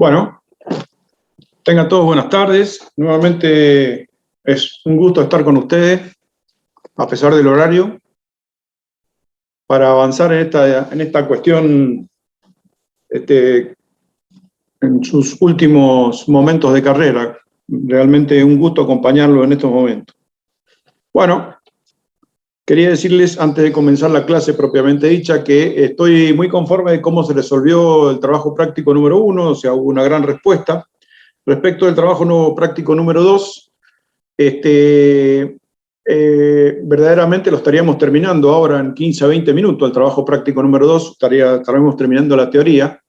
Bueno, tengan todos buenas tardes. Nuevamente es un gusto estar con ustedes, a pesar del horario, para avanzar en esta cuestión en sus últimos momentos de carrera. Realmente un gusto acompañarlo en estos momentos. Bueno, quería decirles, antes de comenzar la clase propiamente dicha, que estoy muy conforme de cómo se resolvió el trabajo práctico número 1, o sea, hubo una gran respuesta. Respecto del trabajo práctico número 2, verdaderamente lo estaríamos terminando ahora en 15 a 20 minutos, el trabajo práctico número 2, estaremos terminando la teoría.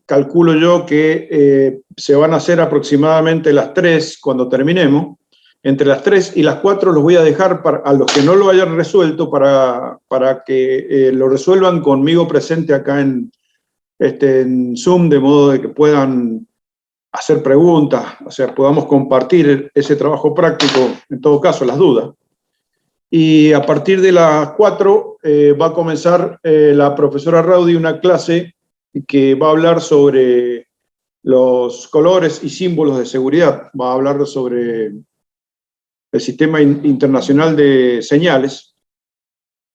Calculo yo que se van a hacer aproximadamente las 3 cuando terminemos. Entre las 3 y las 4 los voy a dejar a los que no lo hayan resuelto para que lo resuelvan conmigo presente acá en Zoom, de modo de que puedan hacer preguntas, o sea, podamos compartir ese trabajo práctico, en todo caso, las dudas. Y a partir de las 4 va a comenzar la profesora Raudy una clase que va a hablar sobre los colores y símbolos de seguridad. Va a hablar sobre el sistema internacional de señales,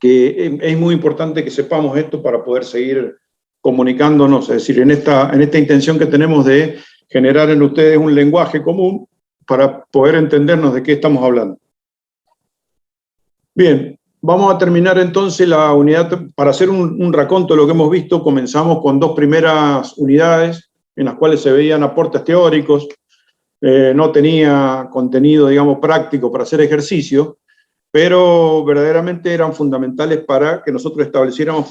que es muy importante que sepamos esto para poder seguir comunicándonos, es decir, en esta intención que tenemos de generar en ustedes un lenguaje común para poder entendernos de qué estamos hablando. Bien, vamos a terminar entonces la unidad. Para hacer un raconto de lo que hemos visto, comenzamos con 2 primeras unidades en las cuales se veían aportes teóricos, no tenía contenido, digamos, práctico para hacer ejercicio, pero verdaderamente eran fundamentales para que nosotros estableciéramos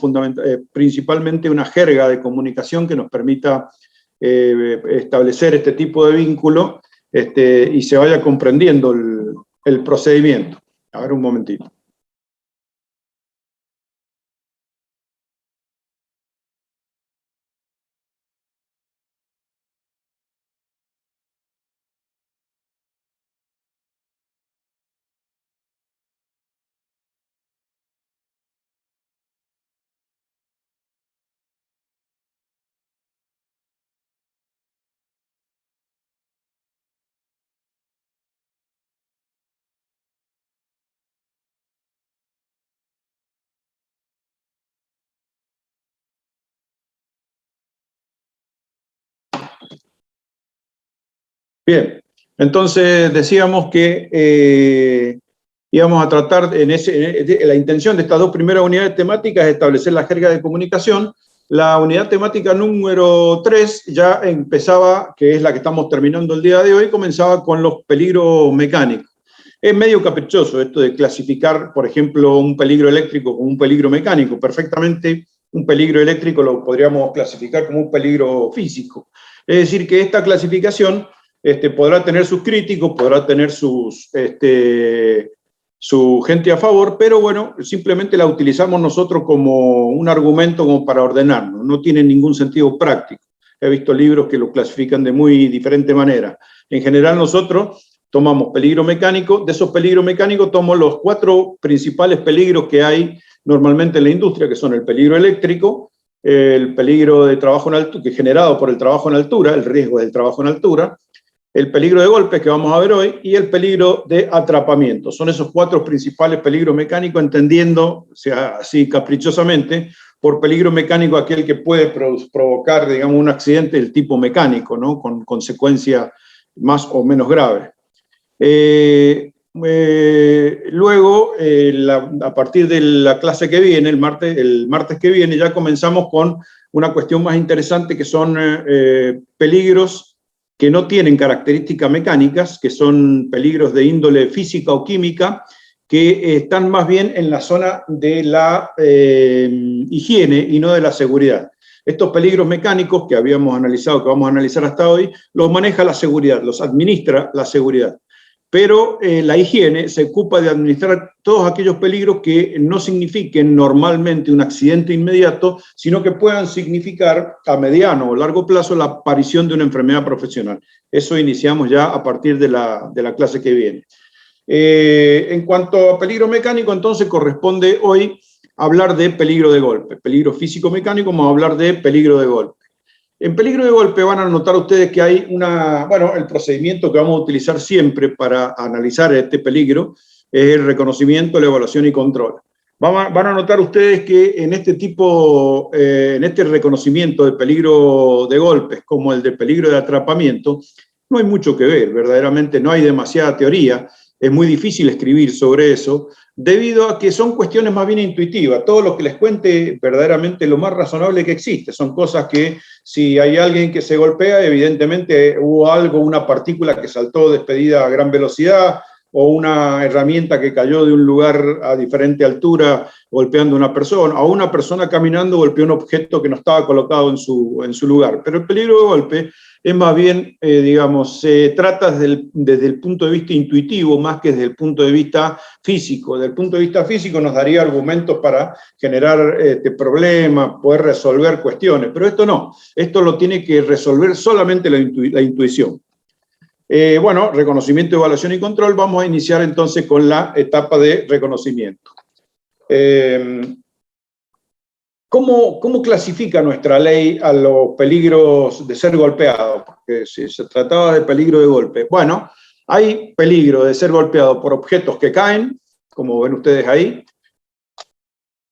principalmente una jerga de comunicación que nos permita establecer este tipo de vínculo y se vaya comprendiendo el procedimiento. A ver, un momentito. Bien, entonces decíamos que íbamos a tratar, la intención de estas 2 primeras unidades temáticas es establecer la jerga de comunicación. La unidad temática número 3 ya empezaba, que es la que estamos terminando el día de hoy, comenzaba con los peligros mecánicos. Es medio caprichoso esto de clasificar, por ejemplo, un peligro eléctrico como un peligro mecánico. Perfectamente un peligro eléctrico lo podríamos clasificar como un peligro físico. Es decir, que esta clasificación podrá tener sus críticos, podrá tener su gente a favor, pero bueno, simplemente la utilizamos nosotros como un argumento como para ordenarnos, no tiene ningún sentido práctico. He visto libros que lo clasifican de muy diferente manera. En general nosotros tomamos peligro mecánico, de esos peligros mecánicos tomo los 4 principales peligros que hay normalmente en la industria, que son el peligro eléctrico, el peligro de trabajo en altura, que es generado por el trabajo en altura, el riesgo del trabajo en altura, el peligro de golpes que vamos a ver hoy y el peligro de atrapamiento. Son esos 4 principales peligros mecánicos, entendiendo, o sea, así caprichosamente, por peligro mecánico aquel que puede provocar, digamos, un accidente del tipo mecánico, ¿no? Con consecuencias más o menos graves. Luego, a partir de la clase que viene, el martes que viene, ya comenzamos con una cuestión más interesante que son peligros que no tienen características mecánicas, que son peligros de índole física o química, que están más bien en la zona de la higiene y no de la seguridad. Estos peligros mecánicos que habíamos analizado, que vamos a analizar hasta hoy, los maneja la seguridad, los administra la seguridad. Pero la higiene se ocupa de administrar todos aquellos peligros que no signifiquen normalmente un accidente inmediato, sino que puedan significar a mediano o largo plazo la aparición de una enfermedad profesional. Eso iniciamos ya a partir de la clase que viene. En cuanto a peligro mecánico, entonces corresponde hoy hablar de peligro de golpe. Peligro físico-mecánico, vamos a hablar de peligro de golpe. En peligro de golpe van a notar ustedes que hay el procedimiento que vamos a utilizar siempre para analizar este peligro es el reconocimiento, la evaluación y control. Van a notar ustedes que en en este reconocimiento de peligro de golpes, como el de peligro de atrapamiento, no hay mucho que ver, verdaderamente no hay demasiada teoría, es muy difícil escribir sobre eso, debido a que son cuestiones más bien intuitivas. Todo lo que les cuente verdaderamente lo más razonable que existe. Son cosas que si hay alguien que se golpea, evidentemente hubo algo, una partícula que saltó despedida a gran velocidad, o una herramienta que cayó de un lugar a diferente altura golpeando a una persona, o una persona caminando golpeó un objeto que no estaba colocado en su lugar. Pero el peligro de golpe es más bien, se trata desde el punto de vista intuitivo más que desde el punto de vista físico. Desde el punto de vista físico nos daría argumentos para generar problemas, poder resolver cuestiones, pero esto no. Esto lo tiene que resolver solamente la intuición. Reconocimiento, evaluación y control. Vamos a iniciar entonces con la etapa de reconocimiento. ¿Cómo clasifica nuestra ley a los peligros de ser golpeado? Porque si se trataba de peligro de golpe. Bueno, hay peligro de ser golpeado por objetos que caen, como ven ustedes ahí,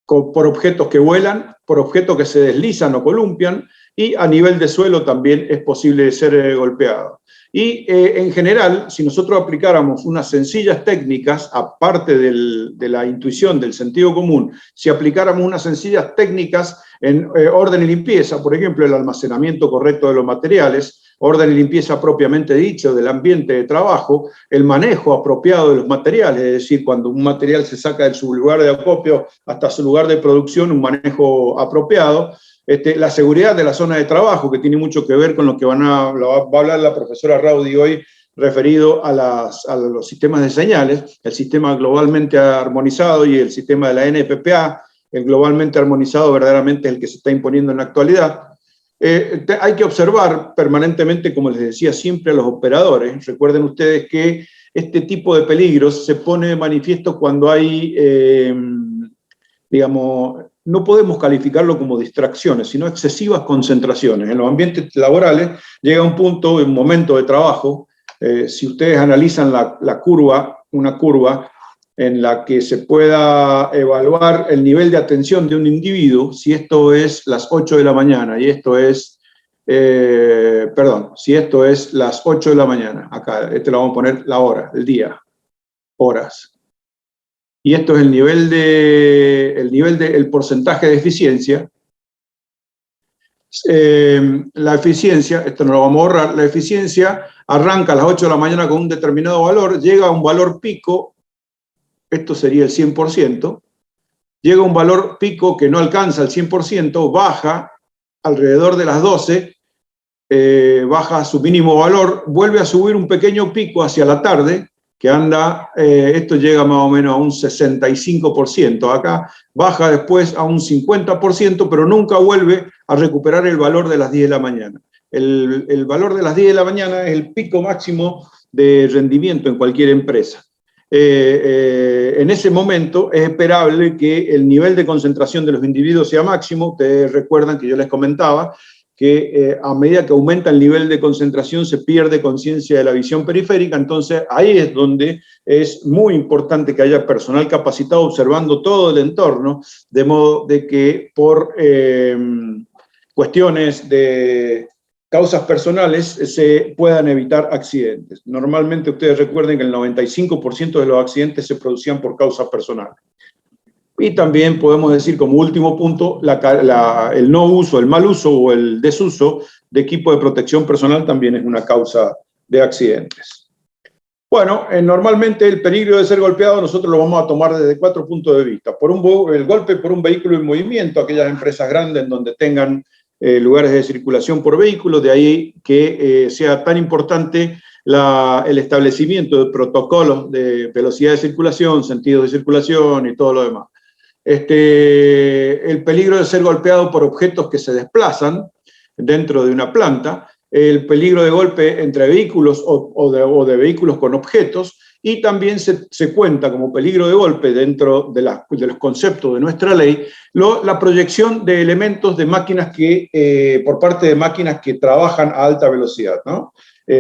por objetos que vuelan, por objetos que se deslizan o columpian, y a nivel de suelo también es posible ser golpeado. Y en general, si nosotros aplicáramos unas sencillas técnicas, aparte de la intuición, del sentido común, si aplicáramos unas sencillas técnicas en orden y limpieza, por ejemplo, el almacenamiento correcto de los materiales, orden y limpieza propiamente dicho del ambiente de trabajo, el manejo apropiado de los materiales, es decir, cuando un material se saca de su lugar de acopio hasta su lugar de producción, un manejo apropiado, la seguridad de la zona de trabajo, que tiene mucho que ver con lo que va a hablar la profesora Raudy hoy, referido a los sistemas de señales, el sistema globalmente armonizado y el sistema de la NFPA. El globalmente armonizado verdaderamente es el que se está imponiendo en la actualidad. Hay que observar permanentemente, como les decía siempre a los operadores, recuerden ustedes que este tipo de peligros se pone de manifiesto cuando hay, no podemos calificarlo como distracciones, sino excesivas concentraciones. En los ambientes laborales llega un punto, un momento de trabajo, si ustedes analizan una curva en la que se pueda evaluar el nivel de atención de un individuo, si esto es las 8 de la mañana y esto es, si esto es las 8 de la mañana, acá, le vamos a poner la hora, el día, horas. Y esto es el el porcentaje de eficiencia. La eficiencia, esto no lo vamos a borrar, la eficiencia arranca a las 8 de la mañana con un determinado valor, llega a un valor pico, esto sería el 100%, llega a un valor pico que no alcanza el 100%, baja alrededor de las 12, baja a su mínimo valor, vuelve a subir un pequeño pico hacia la tarde, que anda, esto llega más o menos a un 65%, acá baja después a un 50%, pero nunca vuelve a recuperar el valor de las 10 de la mañana. El valor de las 10 de la mañana es el pico máximo de rendimiento en cualquier empresa. En ese momento es esperable que el nivel de concentración de los individuos sea máximo. Ustedes recuerdan que yo les comentaba que a medida que aumenta el nivel de concentración se pierde conciencia de la visión periférica, entonces ahí es donde es muy importante que haya personal capacitado observando todo el entorno, de modo de que por cuestiones de causas personales se puedan evitar accidentes. Normalmente ustedes recuerden que el 95% de los accidentes se producían por causas personales. Y también podemos decir como último punto, el no uso, el mal uso o el desuso de equipo de protección personal también es una causa de accidentes. Bueno, normalmente el peligro de ser golpeado nosotros lo vamos a tomar desde 4 puntos de vista. El golpe por un vehículo en movimiento, aquellas empresas grandes en donde tengan lugares de circulación por vehículos, de ahí que sea tan importante el establecimiento de protocolos de velocidad de circulación, sentidos de circulación y todo lo demás. El peligro de ser golpeado por objetos que se desplazan dentro de una planta, el peligro de golpe entre vehículos o de vehículos con objetos, y también se cuenta como peligro de golpe dentro de los conceptos de nuestra ley, la proyección de elementos de máquinas por parte de máquinas que trabajan a alta velocidad, ¿no?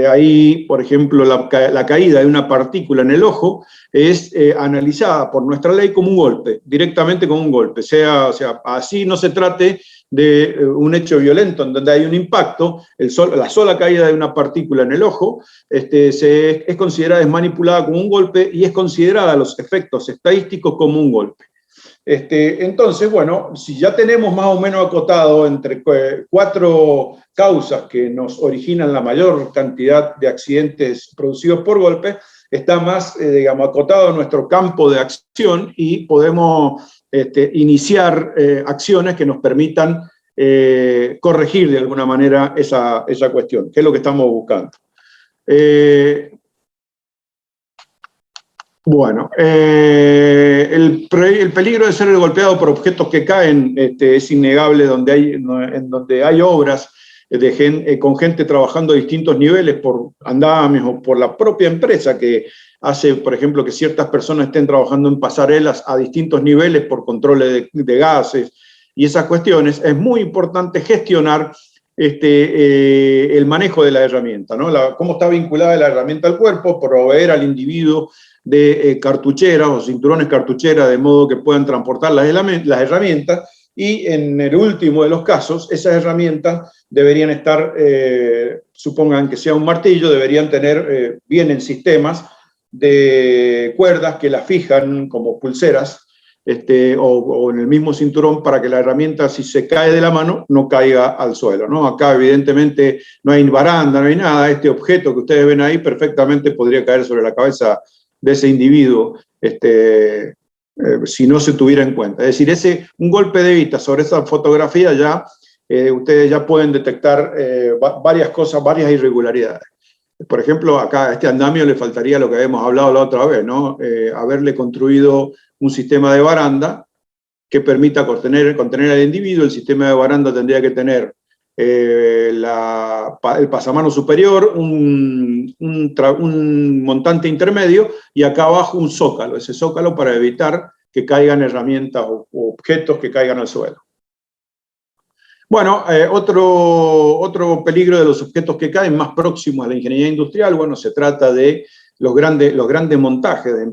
Ahí, por ejemplo, la caída de una partícula en el ojo es analizada por nuestra ley como un golpe, directamente como un golpe. O sea, así no se trate de un hecho violento en donde hay un impacto, la sola caída de una partícula en el ojo es considerada, es manipulada como un golpe y es considerada los efectos estadísticos como un golpe. Entonces, bueno, si ya tenemos más o menos acotado entre 4 causas que nos originan la mayor cantidad de accidentes producidos por golpe, está más, digamos, acotado nuestro campo de acción y podemos iniciar acciones que nos permitan corregir de alguna manera esa cuestión, que es lo que estamos buscando. Bueno, el peligro de ser golpeado por objetos que caen es innegable en donde hay obras con gente trabajando a distintos niveles por andamios o por la propia empresa que hace, por ejemplo, que ciertas personas estén trabajando en pasarelas a distintos niveles por controles de gases y esas cuestiones. Es muy importante gestionar el manejo de la herramienta, ¿no? Cómo está vinculada la herramienta al cuerpo, proveer al individuo de cartucheras o cinturones cartucheras de modo que puedan transportar las herramientas, y en el último de los casos, esas herramientas deberían estar, supongan que sea un martillo, deberían tener, vienen sistemas de cuerdas que las fijan como pulseras, o en el mismo cinturón para que la herramienta, si se cae de la mano, no caiga al suelo, ¿no? Acá evidentemente no hay baranda, no hay nada. Este objeto que ustedes ven ahí perfectamente podría caer sobre la cabeza de ese individuo si no se tuviera en cuenta. Es decir, un golpe de vista sobre esa fotografía ya, ustedes ya pueden detectar varias cosas, varias irregularidades. Por ejemplo, acá a este andamio le faltaría lo que habíamos hablado la otra vez, ¿no? Haberle construido un sistema de baranda que permita contener al individuo. El sistema de baranda tendría que tener el pasamano superior, un montante intermedio y acá abajo un zócalo, ese zócalo para evitar que caigan herramientas o objetos que caigan al suelo. Bueno, otro peligro de los objetos que caen más próximos a la ingeniería industrial, bueno, se trata de los grandes montajes de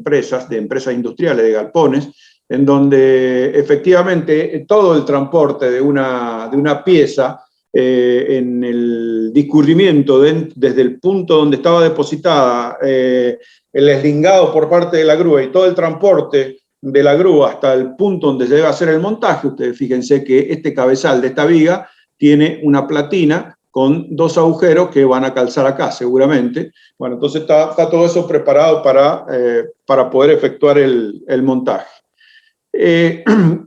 empresas industriales, de galpones, en donde efectivamente todo el transporte de una pieza en el discurrimiento desde el punto donde estaba depositada, el eslingado por parte de la grúa y todo el transporte de la grúa hasta el punto donde se debe hacer el montaje. Ustedes fíjense que este cabezal de esta viga tiene una platina con 2 agujeros que van a calzar acá seguramente. Bueno, entonces está todo eso preparado para poder efectuar el montaje.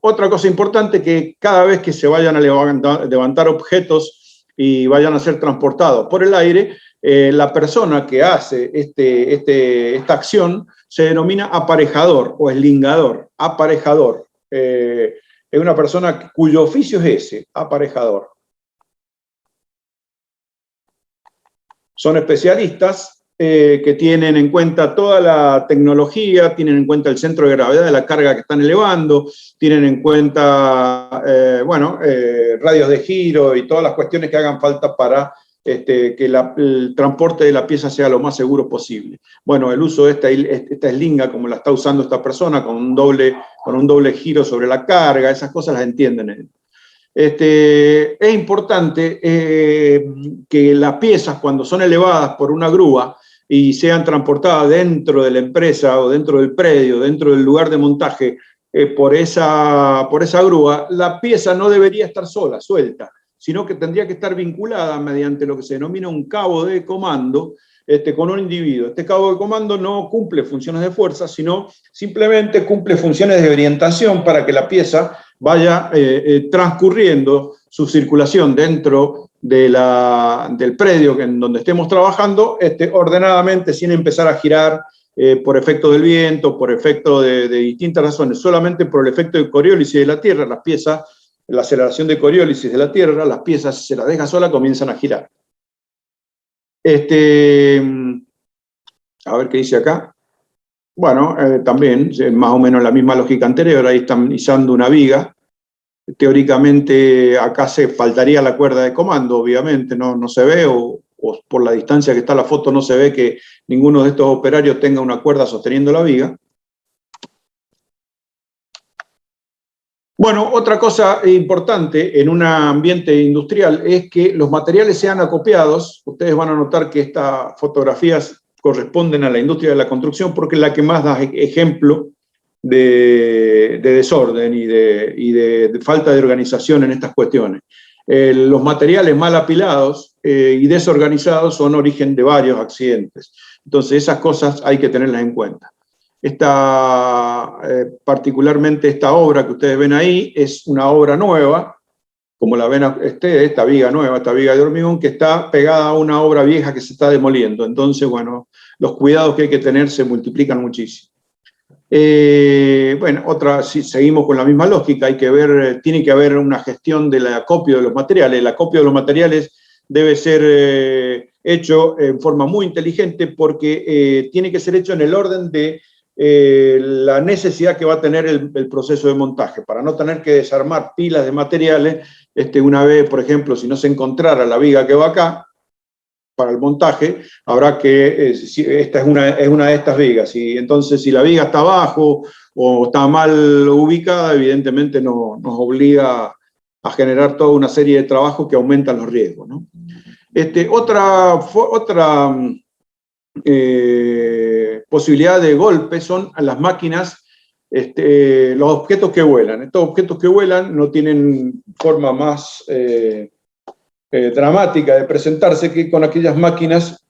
Otra cosa importante, que cada vez que se vayan a levantar objetos y vayan a ser transportados por el aire, la persona que hace esta acción se denomina aparejador o eslingador. Aparejador. Es una persona cuyo oficio es ese, aparejador. Son especialistas que tienen en cuenta toda la tecnología, tienen en cuenta el centro de gravedad de la carga que están elevando, tienen en cuenta, radios de giro y todas las cuestiones que hagan falta para que el transporte de la pieza sea lo más seguro posible. Bueno, el uso de esta eslinga, como la está usando esta persona, con un doble giro sobre la carga, esas cosas las entienden. Es importante que las piezas, cuando son elevadas por una grúa y sean transportadas dentro de la empresa o dentro del predio, dentro del lugar de montaje, por esa grúa, la pieza no debería estar sola, suelta, sino que tendría que estar vinculada mediante lo que se denomina un cabo de comando con un individuo. Este cabo de comando no cumple funciones de fuerza, sino simplemente cumple funciones de orientación para que la pieza vaya transcurriendo su circulación dentro del predio en donde estemos trabajando ordenadamente, sin empezar a girar por efecto del viento, por efecto de distintas razones. Solamente por el efecto de Coriolis de la Tierra, las piezas, la aceleración de Coriolis de la Tierra, las piezas, si se las deja sola, comienzan a girar. A ver qué dice acá. Bueno, también, más o menos la misma lógica anterior, ahí están izando una viga. Teóricamente acá se faltaría la cuerda de comando, obviamente, no se ve, o por la distancia que está la foto no se ve que ninguno de estos operarios tenga una cuerda sosteniendo la viga. Bueno, otra cosa importante en un ambiente industrial es que los materiales sean acopiados. Ustedes van a notar que estas fotografías corresponden a la industria de la construcción porque es la que más da ejemplo de desorden y de falta de organización en estas cuestiones. Los materiales mal apilados y desorganizados son origen de varios accidentes. Entonces esas cosas hay que tenerlas en cuenta. Particularmente esta obra que ustedes ven ahí es una obra nueva, como la ven esta viga nueva, esta viga de hormigón, que está pegada a una obra vieja que se está demoliendo. Entonces, bueno, los cuidados que hay que tener se multiplican muchísimo. Bueno, si seguimos con la misma lógica, hay que ver, tiene que haber una gestión del acopio de los materiales. El acopio de los materiales debe ser hecho en forma muy inteligente porque tiene que ser hecho en el orden de la necesidad que va a tener el proceso de montaje, para no tener que desarmar pilas de materiales. Una vez, por ejemplo, si no se encontrara la viga que va acá, para el montaje, habrá que, esta es una de estas vigas, y entonces si la viga está abajo o está mal ubicada, evidentemente nos obliga a generar toda una serie de trabajos que aumentan los riesgos, ¿no? Otra posibilidad de golpe son las máquinas, los objetos que vuelan. Estos objetos que vuelan no tienen forma más dramática de presentarse que con aquellas máquinas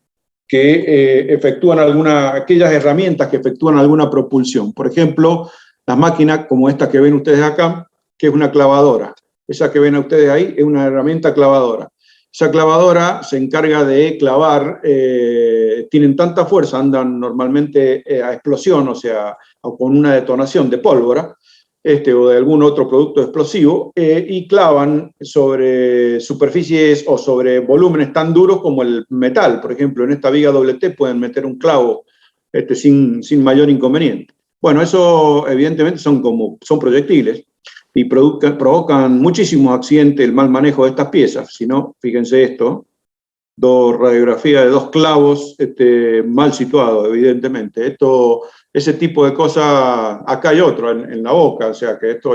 que efectúan aquellas herramientas que efectúan alguna propulsión. Por ejemplo, las máquinas como esta que ven ustedes acá, que es una clavadora. Esa que ven ustedes ahí es una herramienta clavadora. Esa clavadora se encarga de clavar, tienen tanta fuerza, andan normalmente a explosión, o sea, con una detonación de pólvora, o de algún otro producto explosivo, y clavan sobre superficies o sobre volúmenes tan duros como el metal. Por ejemplo, en esta viga doble T pueden meter un clavo sin mayor inconveniente. Bueno, eso evidentemente son proyectiles y provocan muchísimos accidentes el mal manejo de estas piezas. Si no, fíjense esto, radiografía de dos clavos mal situados, evidentemente. Ese tipo de cosas, acá hay otro en la boca, o sea que esto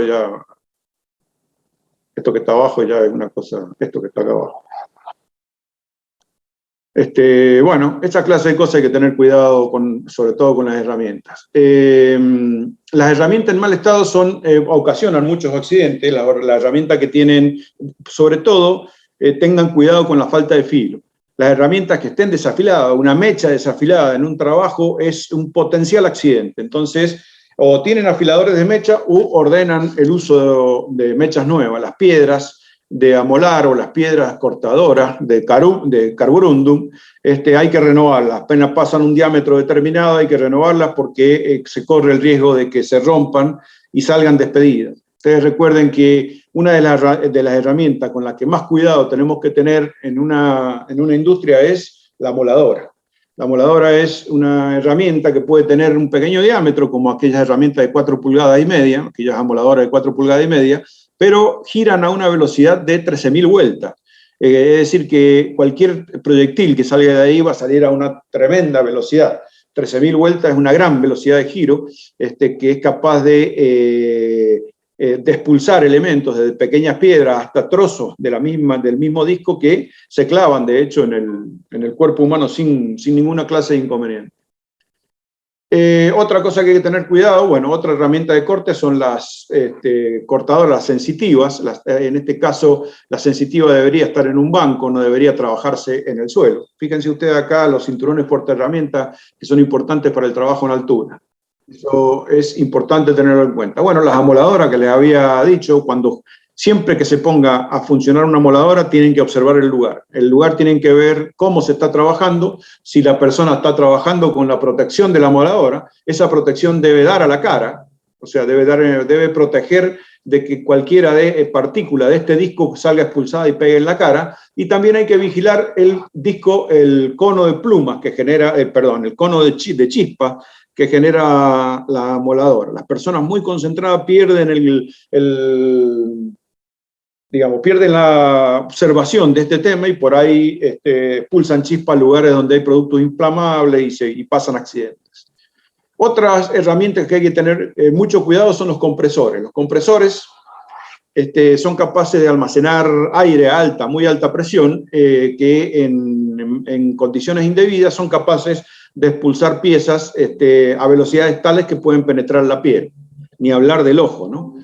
que está abajo ya es una cosa, esto que está acá abajo. Bueno, esa clase de cosas hay que tener cuidado, sobre todo con las herramientas. Las herramientas en mal estado ocasionan muchos accidentes. La herramienta que tienen, sobre todo, tengan cuidado con la falta de filo. Las herramientas que estén desafiladas, una mecha desafilada en un trabajo es un potencial accidente. Entonces, o tienen afiladores de mecha u ordenan el uso de mechas nuevas. Las piedras de amolar o las piedras cortadoras de carborundum, hay que renovarlas. Apenas pasan un diámetro determinado, hay que renovarlas porque se corre el riesgo de que se rompan y salgan despedidas. Ustedes recuerden que una de las herramientas con las que más cuidado tenemos que tener en una industria es la moladora. La moladora es una herramienta que puede tener un pequeño diámetro, como aquellas herramientas de 4 pulgadas y media, aquellas amoladoras de 4 pulgadas y media, pero giran a una velocidad de 13.000 vueltas. Es decir, que cualquier proyectil que salga de ahí va a salir a una tremenda velocidad. 13.000 vueltas es una gran velocidad de giro, que es capaz de expulsar elementos desde pequeñas piedras hasta trozos del mismo disco que se clavan, de hecho, en el cuerpo humano sin ninguna clase de inconveniente. Otra cosa que hay que tener cuidado, bueno, otra herramienta de corte son las cortadoras, las sensitivas. En este caso, la sensitiva debería estar en un banco, no debería trabajarse en el suelo. Fíjense ustedes acá los cinturones portaherramientas que son importantes para el trabajo en altura. Eso es importante tenerlo en cuenta. Bueno, las amoladoras que les había dicho, siempre que se ponga a funcionar una amoladora, tienen que observar el lugar. El lugar tienen que ver cómo se está trabajando, si la persona está trabajando con la protección de la amoladora, esa protección debe dar a la cara, o sea, debe proteger de que cualquiera de partícula de este disco salga expulsada y pegue en la cara, y también hay que vigilar el cono de plumas que genera, el cono de chispa que genera la moladora. Las personas muy concentradas pierden pierden la observación de este tema y por ahí pulsan chispas a lugares donde hay productos inflamables y pasan accidentes. Otras herramientas que hay que tener mucho cuidado son los compresores. Los compresores son capaces de almacenar aire a muy alta presión, que en condiciones indebidas son capaces de expulsar piezas a velocidades tales que pueden penetrar la piel, ni hablar del ojo, ¿no?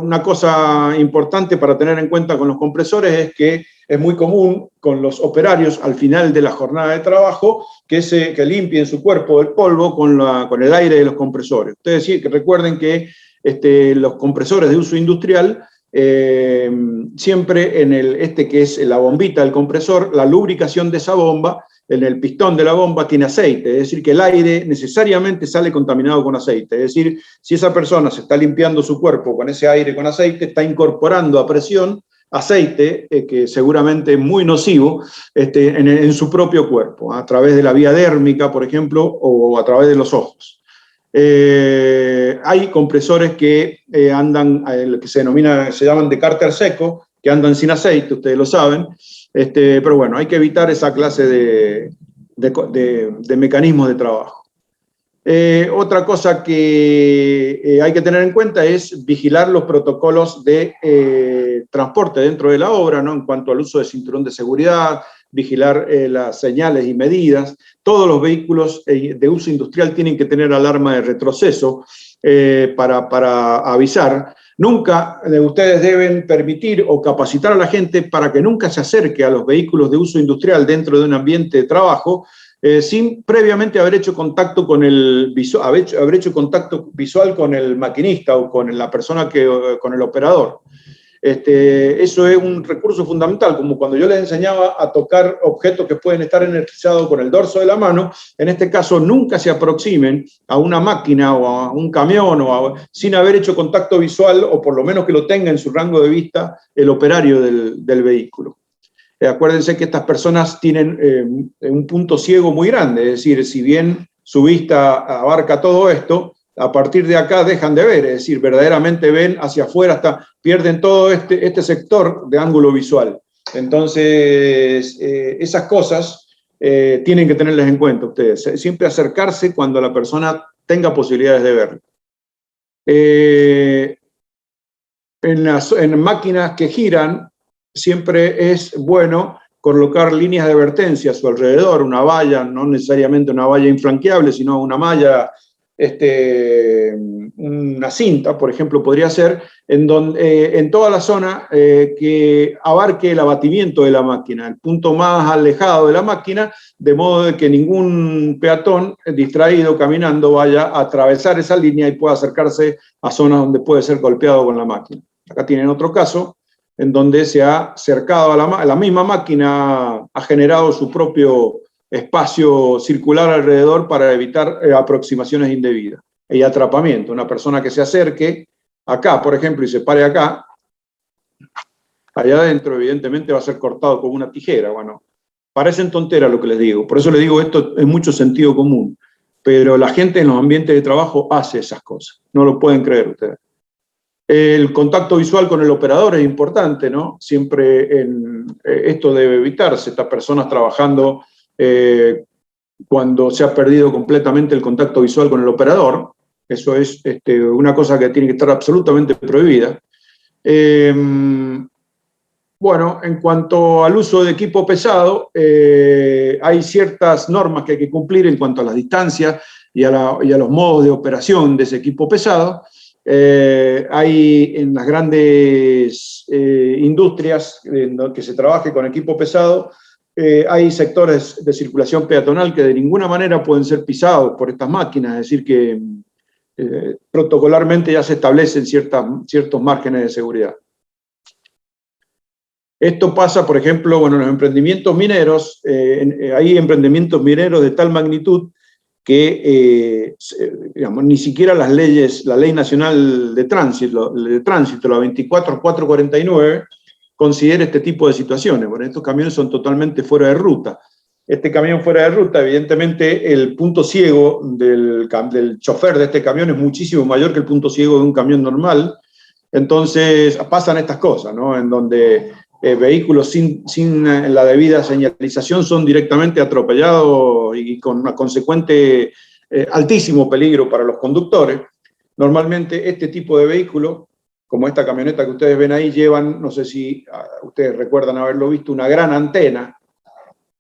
Una cosa importante para tener en cuenta con los compresores es que es muy común con los operarios al final de la jornada de trabajo que limpien su cuerpo del polvo con el aire de los compresores. Ustedes sí, que recuerden que los compresores de uso industrial, siempre en que es la bombita del compresor, la lubricación de esa bomba, en el pistón de la bomba tiene aceite, es decir, que el aire necesariamente sale contaminado con aceite. Es decir, si esa persona se está limpiando su cuerpo con ese aire con aceite, está incorporando a presión aceite, que seguramente es muy nocivo, en su propio cuerpo, a través de la vía dérmica, por ejemplo, o a través de los ojos. Hay compresores que andan, lo que se llaman de cárter seco, que andan sin aceite, ustedes lo saben, pero bueno, hay que evitar esa clase de mecanismos de trabajo. Otra cosa que hay que tener en cuenta es vigilar los protocolos de transporte dentro de la obra, ¿no? En cuanto al uso de cinturón de seguridad, vigilar las señales y medidas. Todos los vehículos de uso industrial tienen que tener alarma de retroceso para avisar. Nunca ustedes deben permitir o capacitar a la gente para que nunca se acerque a los vehículos de uso industrial dentro de un ambiente de trabajo sin previamente haber hecho contacto con haber hecho contacto visual con el maquinista o con la persona con el operador. Eso es un recurso fundamental, como cuando yo les enseñaba a tocar objetos que pueden estar energizados con el dorso de la mano. En este caso, nunca se aproximen a una máquina o a un camión sin haber hecho contacto visual, o por lo menos que lo tenga en su rango de vista el operario del vehículo. Acuérdense que estas personas tienen un punto ciego muy grande, es decir, si bien su vista abarca todo esto, a partir de acá dejan de ver, es decir, verdaderamente ven hacia afuera, pierden todo este sector de ángulo visual. Entonces, esas cosas tienen que tenerlas en cuenta ustedes. Siempre acercarse cuando la persona tenga posibilidades de verlo. En máquinas que giran, siempre es bueno colocar líneas de advertencia a su alrededor, una valla, no necesariamente una valla infranqueable, sino una malla, una cinta, por ejemplo, podría ser, en toda la zona que abarque el abatimiento de la máquina, el punto más alejado de la máquina, de modo de que ningún peatón distraído caminando vaya a atravesar esa línea y pueda acercarse a zonas donde puede ser golpeado con la máquina. Acá tienen otro caso en donde se ha acercado a la misma máquina, ha generado su propio espacio circular alrededor para evitar aproximaciones indebidas y atrapamiento. Una persona que se acerque acá, por ejemplo, y se pare acá, allá adentro evidentemente va a ser cortado con una tijera. Bueno, parecen tonteras lo que les digo, por eso les digo esto es mucho sentido común, pero la gente en los ambientes de trabajo hace esas cosas, no lo pueden creer ustedes. El contacto visual con el operador es importante, ¿no? Siempre esto debe evitarse, estas personas trabajando cuando se ha perdido completamente el contacto visual con el operador. Eso es una cosa que tiene que estar absolutamente prohibida. Bueno, en cuanto al uso de equipo pesado, hay ciertas normas que hay que cumplir en cuanto a las distancias y a los modos de operación de ese equipo pesado. Hay en las grandes industrias en las que se trabaje con equipo pesado, hay sectores de circulación peatonal que de ninguna manera pueden ser pisados por estas máquinas, es decir que protocolarmente ya se establecen ciertos márgenes de seguridad. Esto pasa, por ejemplo, bueno, en los emprendimientos mineros, hay emprendimientos mineros de tal magnitud que digamos, ni siquiera las leyes, la Ley Nacional de Tránsito, la 24449, considera este tipo de situaciones. Bueno, estos camiones son totalmente fuera de ruta. este camión fuera de ruta, evidentemente el punto ciego del chofer de este camión es muchísimo mayor que el punto ciego de un camión normal. Entonces pasan estas cosas, ¿no? En donde vehículos sin la debida señalización son directamente atropellados y con una consecuente altísimo peligro para los conductores. Normalmente este tipo de vehículos, como esta camioneta que ustedes ven ahí, llevan, no sé si ustedes recuerdan haberlo visto, una gran antena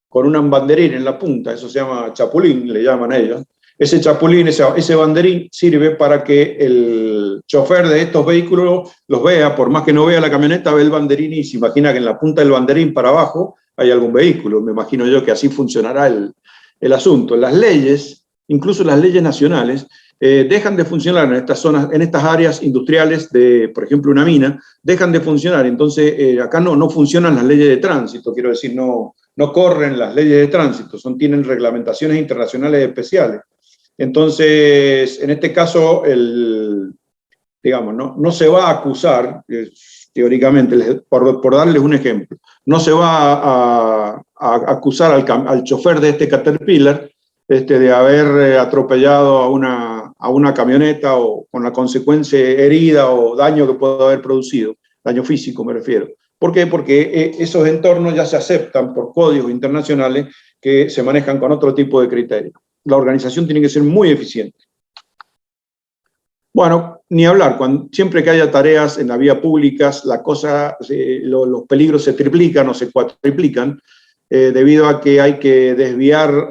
con un banderín en la punta, eso se llama chapulín, le llaman ellos. Ese chapulín, ese banderín sirve para que el chofer de estos vehículos los vea, por más que no vea la camioneta, ve el banderín y se imagina que en la punta del banderín para abajo hay algún vehículo. Me imagino yo que así funcionará el asunto. Las leyes, incluso las leyes nacionales, dejan de funcionar en estas zonas, en estas áreas industriales de, por ejemplo, una mina, dejan de funcionar. Entonces, acá no funcionan las leyes de tránsito, quiero decir, no corren las leyes de tránsito, tienen reglamentaciones internacionales especiales. Entonces, en este caso, digamos, no se va a acusar, teóricamente, por darles un ejemplo, no se va a acusar al chofer de este Caterpillar de haber atropellado a una camioneta o con la consecuencia herida o daño que pueda haber producido, daño físico me refiero. ¿Por qué? Porque esos entornos ya se aceptan por códigos internacionales que se manejan con otro tipo de criterios. La organización tiene que ser muy eficiente. Bueno, ni hablar, siempre que haya tareas en la vía pública, los peligros se triplican o se cuatriplican, debido a que hay que desviar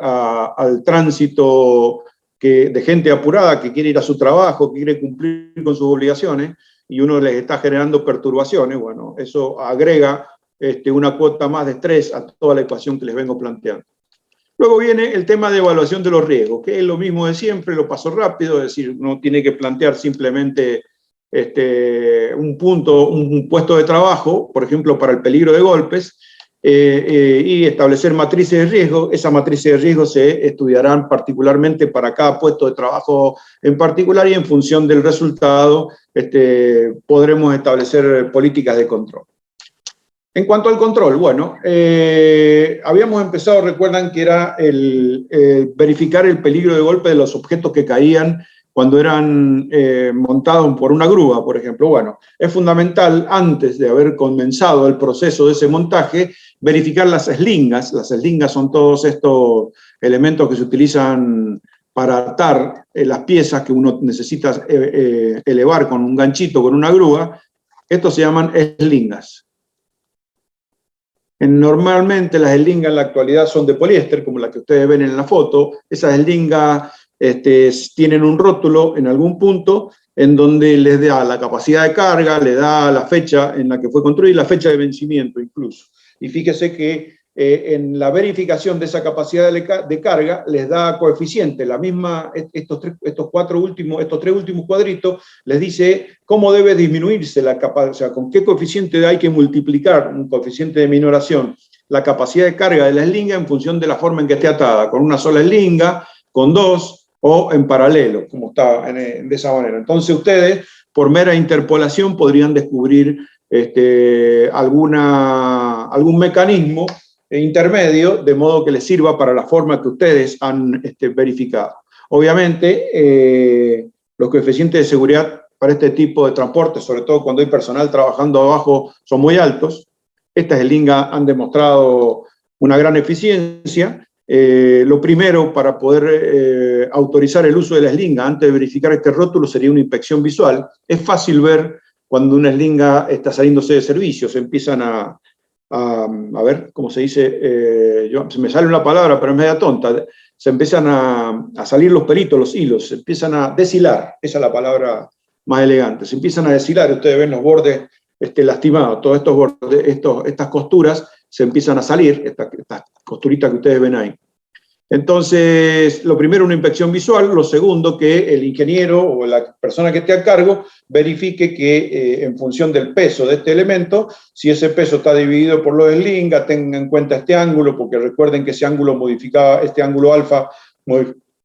al tránsito de gente apurada que quiere ir a su trabajo, que quiere cumplir con sus obligaciones, y uno les está generando perturbaciones. Bueno, eso agrega una cuota más de estrés a toda la ecuación que les vengo planteando. Luego viene el tema de evaluación de los riesgos, que es lo mismo de siempre, lo paso rápido, es decir, uno tiene que plantear simplemente un puesto de trabajo, por ejemplo, para el peligro de golpes, y establecer matrices de riesgo. Esas matrices de riesgo se estudiarán particularmente para cada puesto de trabajo en particular, y en función del resultado podremos establecer políticas de control. En cuanto al control, bueno, habíamos empezado, recuerdan que era verificar el peligro de golpe de los objetos que caían cuando eran montados por una grúa, por ejemplo. Bueno, es fundamental, antes de haber comenzado el proceso de ese montaje, verificar las eslingas. Las eslingas son todos estos elementos que se utilizan para atar las piezas que uno necesita elevar con un ganchito, con una grúa. Estos se llaman eslingas. Normalmente las eslingas en la actualidad son de poliéster, como la que ustedes ven en la foto. Esas eslingas tienen un rótulo en algún punto en donde les da la capacidad de carga, le da la fecha en la que fue construida y la fecha de vencimiento incluso. Y fíjese que en la verificación de esa capacidad de carga les da coeficiente. La misma, estos tres últimos cuadritos les dice cómo debe disminuirse la capacidad, o sea, con qué coeficiente hay que multiplicar, un coeficiente de minoración, la capacidad de carga de la eslinga en función de la forma en que esté atada, con una sola eslinga, con dos o en paralelo, como está de esa manera. Entonces ustedes, por mera interpolación, podrían descubrir algún mecanismo intermedio, de modo que les sirva para la forma que ustedes han verificado. Obviamente, los coeficientes de seguridad para este tipo de transporte, sobre todo cuando hay personal trabajando abajo, son muy altos. Estas eslingas han demostrado una gran eficiencia. Lo primero, para poder autorizar el uso de la eslinga, antes de verificar este rótulo, sería una inspección visual. Es fácil ver cuando una eslinga está saliéndose de servicio. Se empiezan a ver, ¿cómo se dice? Se me sale una palabra, pero es media tonta. Se empiezan a salir los pelitos, los hilos, se empiezan a deshilar. Esa es la palabra más elegante. Se empiezan a deshilar, ustedes ven los bordes lastimados, todos estos bordes, estas costuras se empiezan a salir, estas costuritas que ustedes ven ahí. Entonces, lo primero, una inspección visual. Lo segundo, que el ingeniero o la persona que esté a cargo verifique que en función del peso de este elemento, si ese peso está dividido por los eslingas, tengan en cuenta este ángulo, porque recuerden que ese ángulo modificaba, este ángulo alfa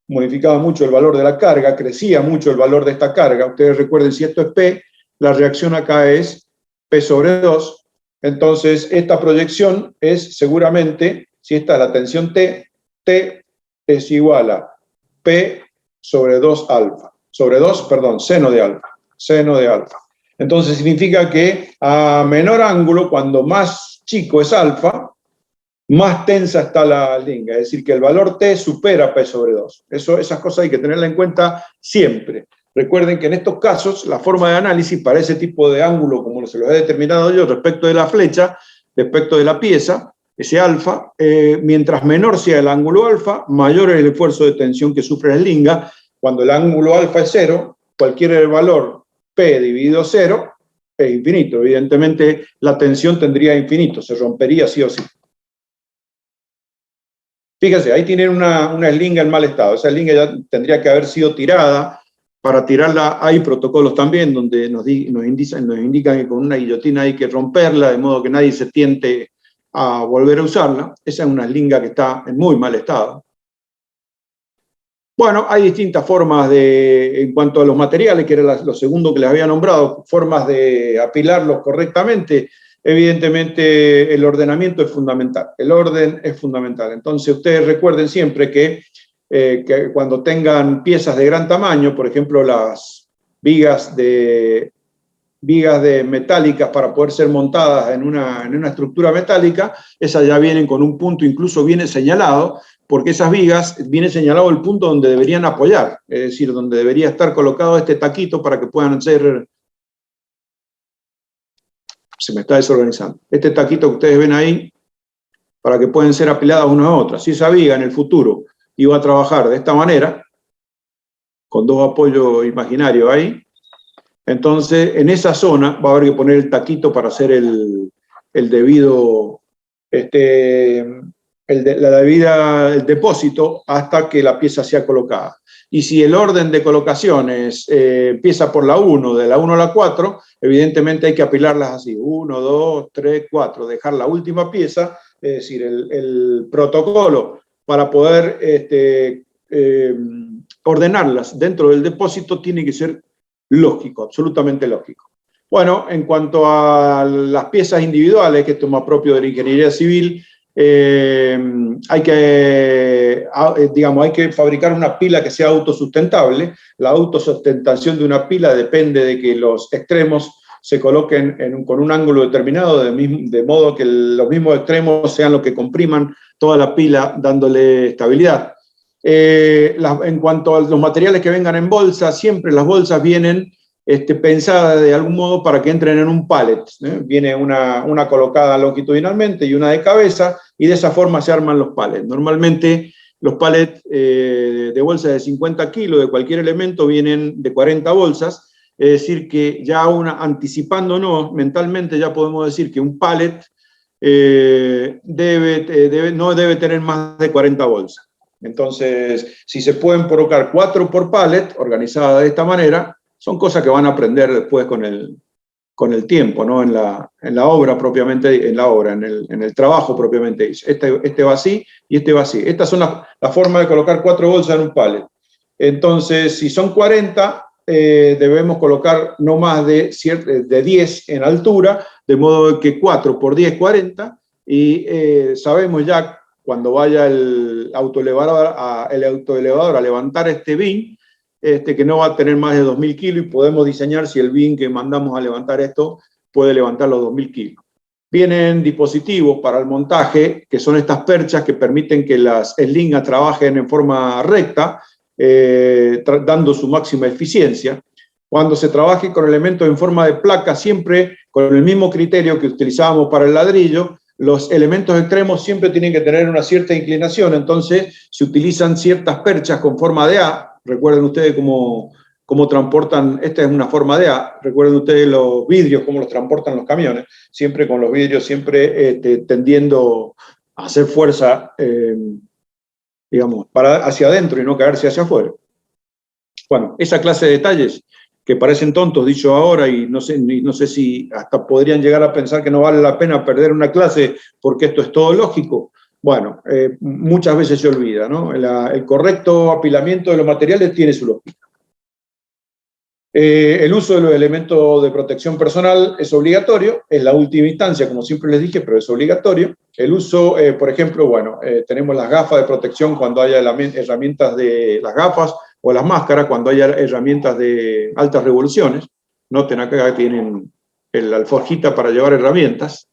modificaba mucho el valor de la carga, crecía mucho el valor de esta carga. Ustedes recuerden, si esto es P, la reacción acá es P sobre 2. Entonces, esta proyección es seguramente Si esta es la tensión T, T es igual a P sobre 2 alfa, sobre 2, perdón, seno de alfa, seno de alfa. Entonces significa que a menor ángulo, cuando más chico es alfa, más tensa está la linga, es decir, que el valor T supera P sobre 2. Esas cosas hay que tenerlas en cuenta siempre. Recuerden que en estos casos la forma de análisis para ese tipo de ángulo, como se lo he determinado yo respecto de la flecha, respecto de la pieza, ese alfa, mientras menor sea el ángulo alfa, mayor es el esfuerzo de tensión que sufre la linga. Cuando el ángulo alfa es 0, cualquier valor P dividido 0 es infinito. Evidentemente la tensión tendría infinito, se rompería sí o sí. Fíjense, ahí tienen una eslinga en mal estado. Esa eslinga ya tendría que haber sido tirada. Para tirarla hay protocolos también donde nos indican que con una guillotina hay que romperla, de modo que nadie se tiente a volver a usarla. Esa es una eslinga que está en muy mal estado. Bueno, hay distintas formas en cuanto a los materiales, que era lo segundo que les había nombrado, formas de apilarlos correctamente. Evidentemente el ordenamiento es fundamental, el orden es fundamental. Entonces ustedes recuerden siempre que cuando tengan piezas de gran tamaño, por ejemplo las vigas metálicas para poder ser montadas en una estructura metálica, esas ya vienen con un punto, incluso viene señalado, porque esas vigas viene señalado el punto donde deberían apoyar, es decir, donde debería estar colocado este taquito para que puedan ser... Se me está desorganizando. Este taquito que ustedes ven ahí, para que puedan ser apiladas una a otra. Si esa viga en el futuro iba a trabajar de esta manera, con dos apoyos imaginarios ahí, entonces en esa zona va a haber que poner el taquito para hacer el debido, el depósito hasta que la pieza sea colocada. Y si el orden de colocaciones empieza por la 1, de la 1 a la 4, evidentemente hay que apilarlas así, 1, 2, 3, 4, dejar la última pieza, es decir, el protocolo para poder ordenarlas dentro del depósito tiene que ser lógico, absolutamente lógico. Bueno, en cuanto a las piezas individuales, que esto es más propio de la ingeniería civil, hay que fabricar una pila que sea autosustentable. La autosustentación de una pila depende de que los extremos se coloquen con un ángulo determinado, de modo que los mismos extremos sean los que compriman toda la pila, dándole estabilidad. En cuanto a los materiales que vengan en bolsa, siempre las bolsas vienen pensadas de algún modo para que entren en un pallet. Viene una colocada longitudinalmente y una de cabeza, y de esa forma se arman los pallets. Normalmente los pallets de bolsa de 50 kilos de cualquier elemento vienen de 40 bolsas, es decir que ya anticipándonos mentalmente ya podemos decir que un pallet no debe tener más de 40 bolsas. Entonces, si se pueden colocar 4 por pallet, organizada de esta manera, son cosas que van a aprender después con el tiempo, ¿no? En la obra propiamente, en el trabajo propiamente dicho. Este va así y este va así. Estas son la forma de colocar 4 bolsas en un pallet. Entonces, si son 40, debemos colocar no más de 10 en altura, de modo que 4 por 10, 40, y sabemos ya cuando vaya el autoelevador a levantar este bin, que no va a tener más de 2.000 kilos, y podemos diseñar si el bin que mandamos a levantar esto puede levantar los 2.000 kilos. Vienen dispositivos para el montaje, que son estas perchas que permiten que las eslingas trabajen en forma recta, dando su máxima eficiencia. Cuando se trabaje con elementos en forma de placa, siempre con el mismo criterio que utilizábamos para el ladrillo, los elementos extremos siempre tienen que tener una cierta inclinación, entonces se utilizan ciertas perchas con forma de A. Recuerden ustedes cómo transportan, esta es una forma de A, recuerden ustedes los vidrios, cómo los transportan los camiones, siempre con los vidrios, siempre tendiendo a hacer fuerza, digamos, hacia adentro y no caerse hacia afuera. Bueno, esa clase de detalles que parecen tontos dicho ahora, y no sé si hasta podrían llegar a pensar que no vale la pena perder una clase porque esto es todo lógico. Bueno, muchas veces se olvida, ¿no? El correcto apilamiento de los materiales tiene su lógica. El uso de los elementos de protección personal es obligatorio, es la última instancia, como siempre les dije, pero es obligatorio. El uso, por ejemplo, bueno, tenemos las gafas de protección cuando haya herramientas de las gafas, o las máscaras cuando haya herramientas de altas revoluciones. Noten acá que tienen la alforjita para llevar herramientas.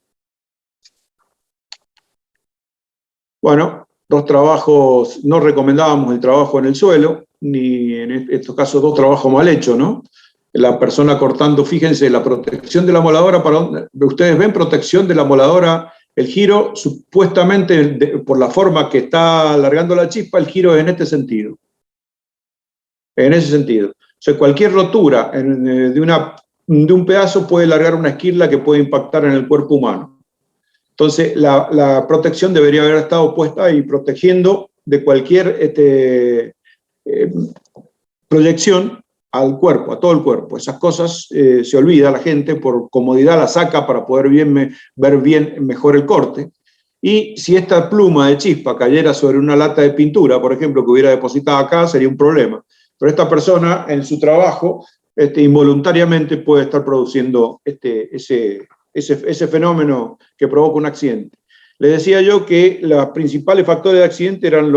Bueno, dos trabajos, no recomendábamos el trabajo en el suelo, ni en estos casos dos trabajos mal hechos, ¿no? La persona cortando, fíjense, la protección de la moladora, ustedes ven protección de la moladora, el giro, supuestamente, por la forma que está alargando la chispa, el giro es en este sentido. En ese sentido. O sea, cualquier rotura de un pedazo puede largar una esquirla que puede impactar en el cuerpo humano. Entonces, la protección debería haber estado puesta ahí, protegiendo de cualquier proyección al cuerpo, a todo el cuerpo. Esas cosas se olvida la gente, por comodidad la saca para poder ver mejor el corte. Y si esta pluma de chispa cayera sobre una lata de pintura, por ejemplo, que hubiera depositado acá, sería un problema. Pero esta persona, en su trabajo, involuntariamente puede estar produciendo ese fenómeno que provoca un accidente. Les decía yo que los principales factores de accidente eran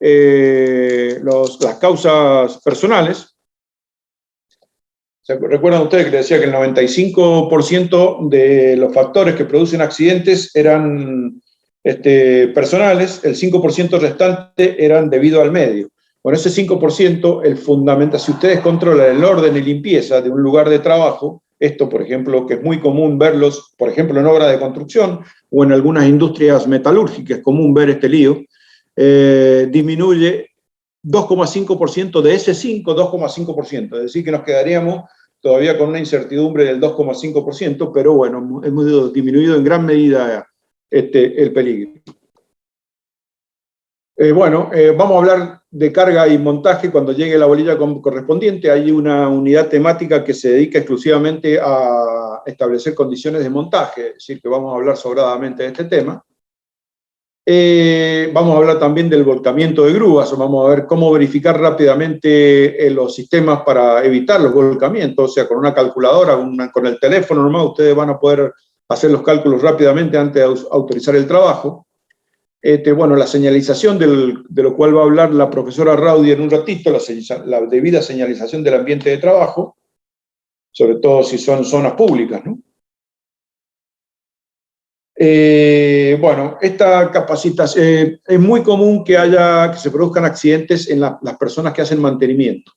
las causas personales. ¿Recuerdan ustedes que les decía que el 95% de los factores que producen accidentes eran personales, el 5% restante eran debido al medio? Bueno, ese 5%, el fundamental, si ustedes controlan el orden y limpieza de un lugar de trabajo, esto, por ejemplo, que es muy común verlos, por ejemplo, en obras de construcción o en algunas industrias metalúrgicas, es común ver este lío, disminuye 2,5% de ese 2,5%. Es decir, que nos quedaríamos todavía con una incertidumbre del 2,5%, pero bueno, hemos disminuido en gran medida el peligro. Vamos a hablar de carga y montaje cuando llegue la bolilla correspondiente. Hay una unidad temática que se dedica exclusivamente a establecer condiciones de montaje, es decir, que vamos a hablar sobradamente de este tema. Vamos a hablar también del volcamiento de grúas, vamos a ver cómo verificar rápidamente los sistemas para evitar los volcamientos, o sea, con una calculadora, con el teléfono nomás, ustedes van a poder hacer los cálculos rápidamente antes de autorizar el trabajo. La señalización de lo cual va a hablar la profesora Raudy en un ratito, la debida señalización del ambiente de trabajo, sobre todo si son zonas públicas, ¿no? Esta capacitación, es muy común que se produzcan accidentes en las personas que hacen mantenimiento.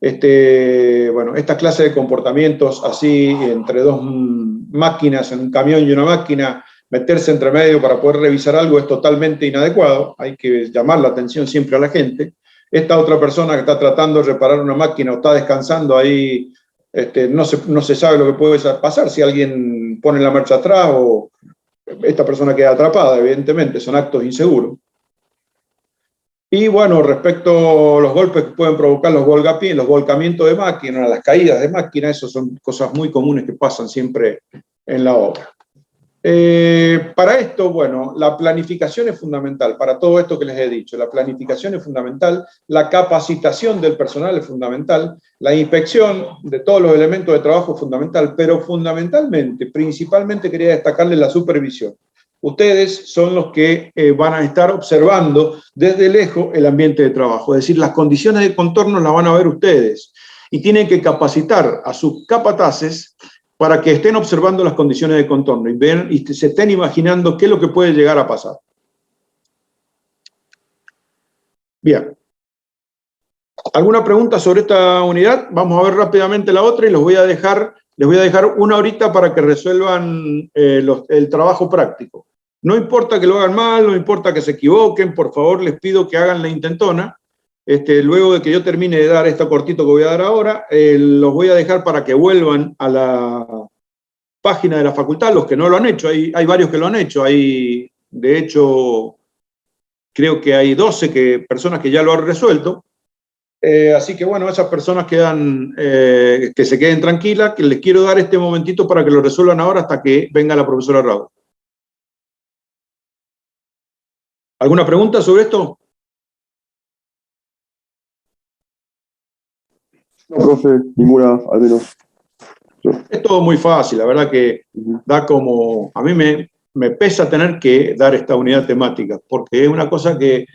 Esta clase de comportamientos así entre dos máquinas, en un camión y una máquina, meterse entre medio para poder revisar algo es totalmente inadecuado. Hay que llamar la atención siempre a la gente. Esta otra persona que está tratando de reparar una máquina o está descansando ahí, no se sabe lo que puede pasar si alguien pone la marcha atrás o esta persona queda atrapada, evidentemente, son actos inseguros. Y bueno, respecto a los golpes que pueden provocar los volcamientos de máquina, las caídas de máquina, eso son cosas muy comunes que pasan siempre en la obra. Para esto, la planificación es fundamental, para todo esto que les he dicho, la planificación es fundamental, la capacitación del personal es fundamental, la inspección de todos los elementos de trabajo es fundamental, pero fundamentalmente, principalmente quería destacarles la supervisión. Ustedes son los que van a estar observando desde lejos el ambiente de trabajo, es decir, las condiciones de contorno las van a ver ustedes y tienen que capacitar a sus capataces para que estén observando las condiciones de contorno y vean y se estén imaginando qué es lo que puede llegar a pasar. Bien. ¿Alguna pregunta sobre esta unidad? Vamos a ver rápidamente la otra y les voy a dejar una horita para que resuelvan el trabajo práctico. No importa que lo hagan mal, no importa que se equivoquen, por favor les pido que hagan la intentona. Luego de que yo termine de dar esto cortito que voy a dar ahora, los voy a dejar para que vuelvan a la página de la facultad, los que no lo han hecho, hay varios que lo han hecho, de hecho, creo que hay 12 personas que ya lo han resuelto, así que esas personas que se queden tranquilas, que les quiero dar este momentito para que lo resuelvan ahora hasta que venga la profesora Raúl. ¿Alguna pregunta sobre esto? No, profe, ninguna, al menos yo. Es todo muy fácil, la verdad que da como... A mí me pesa tener que dar esta unidad temática, porque es una cosa que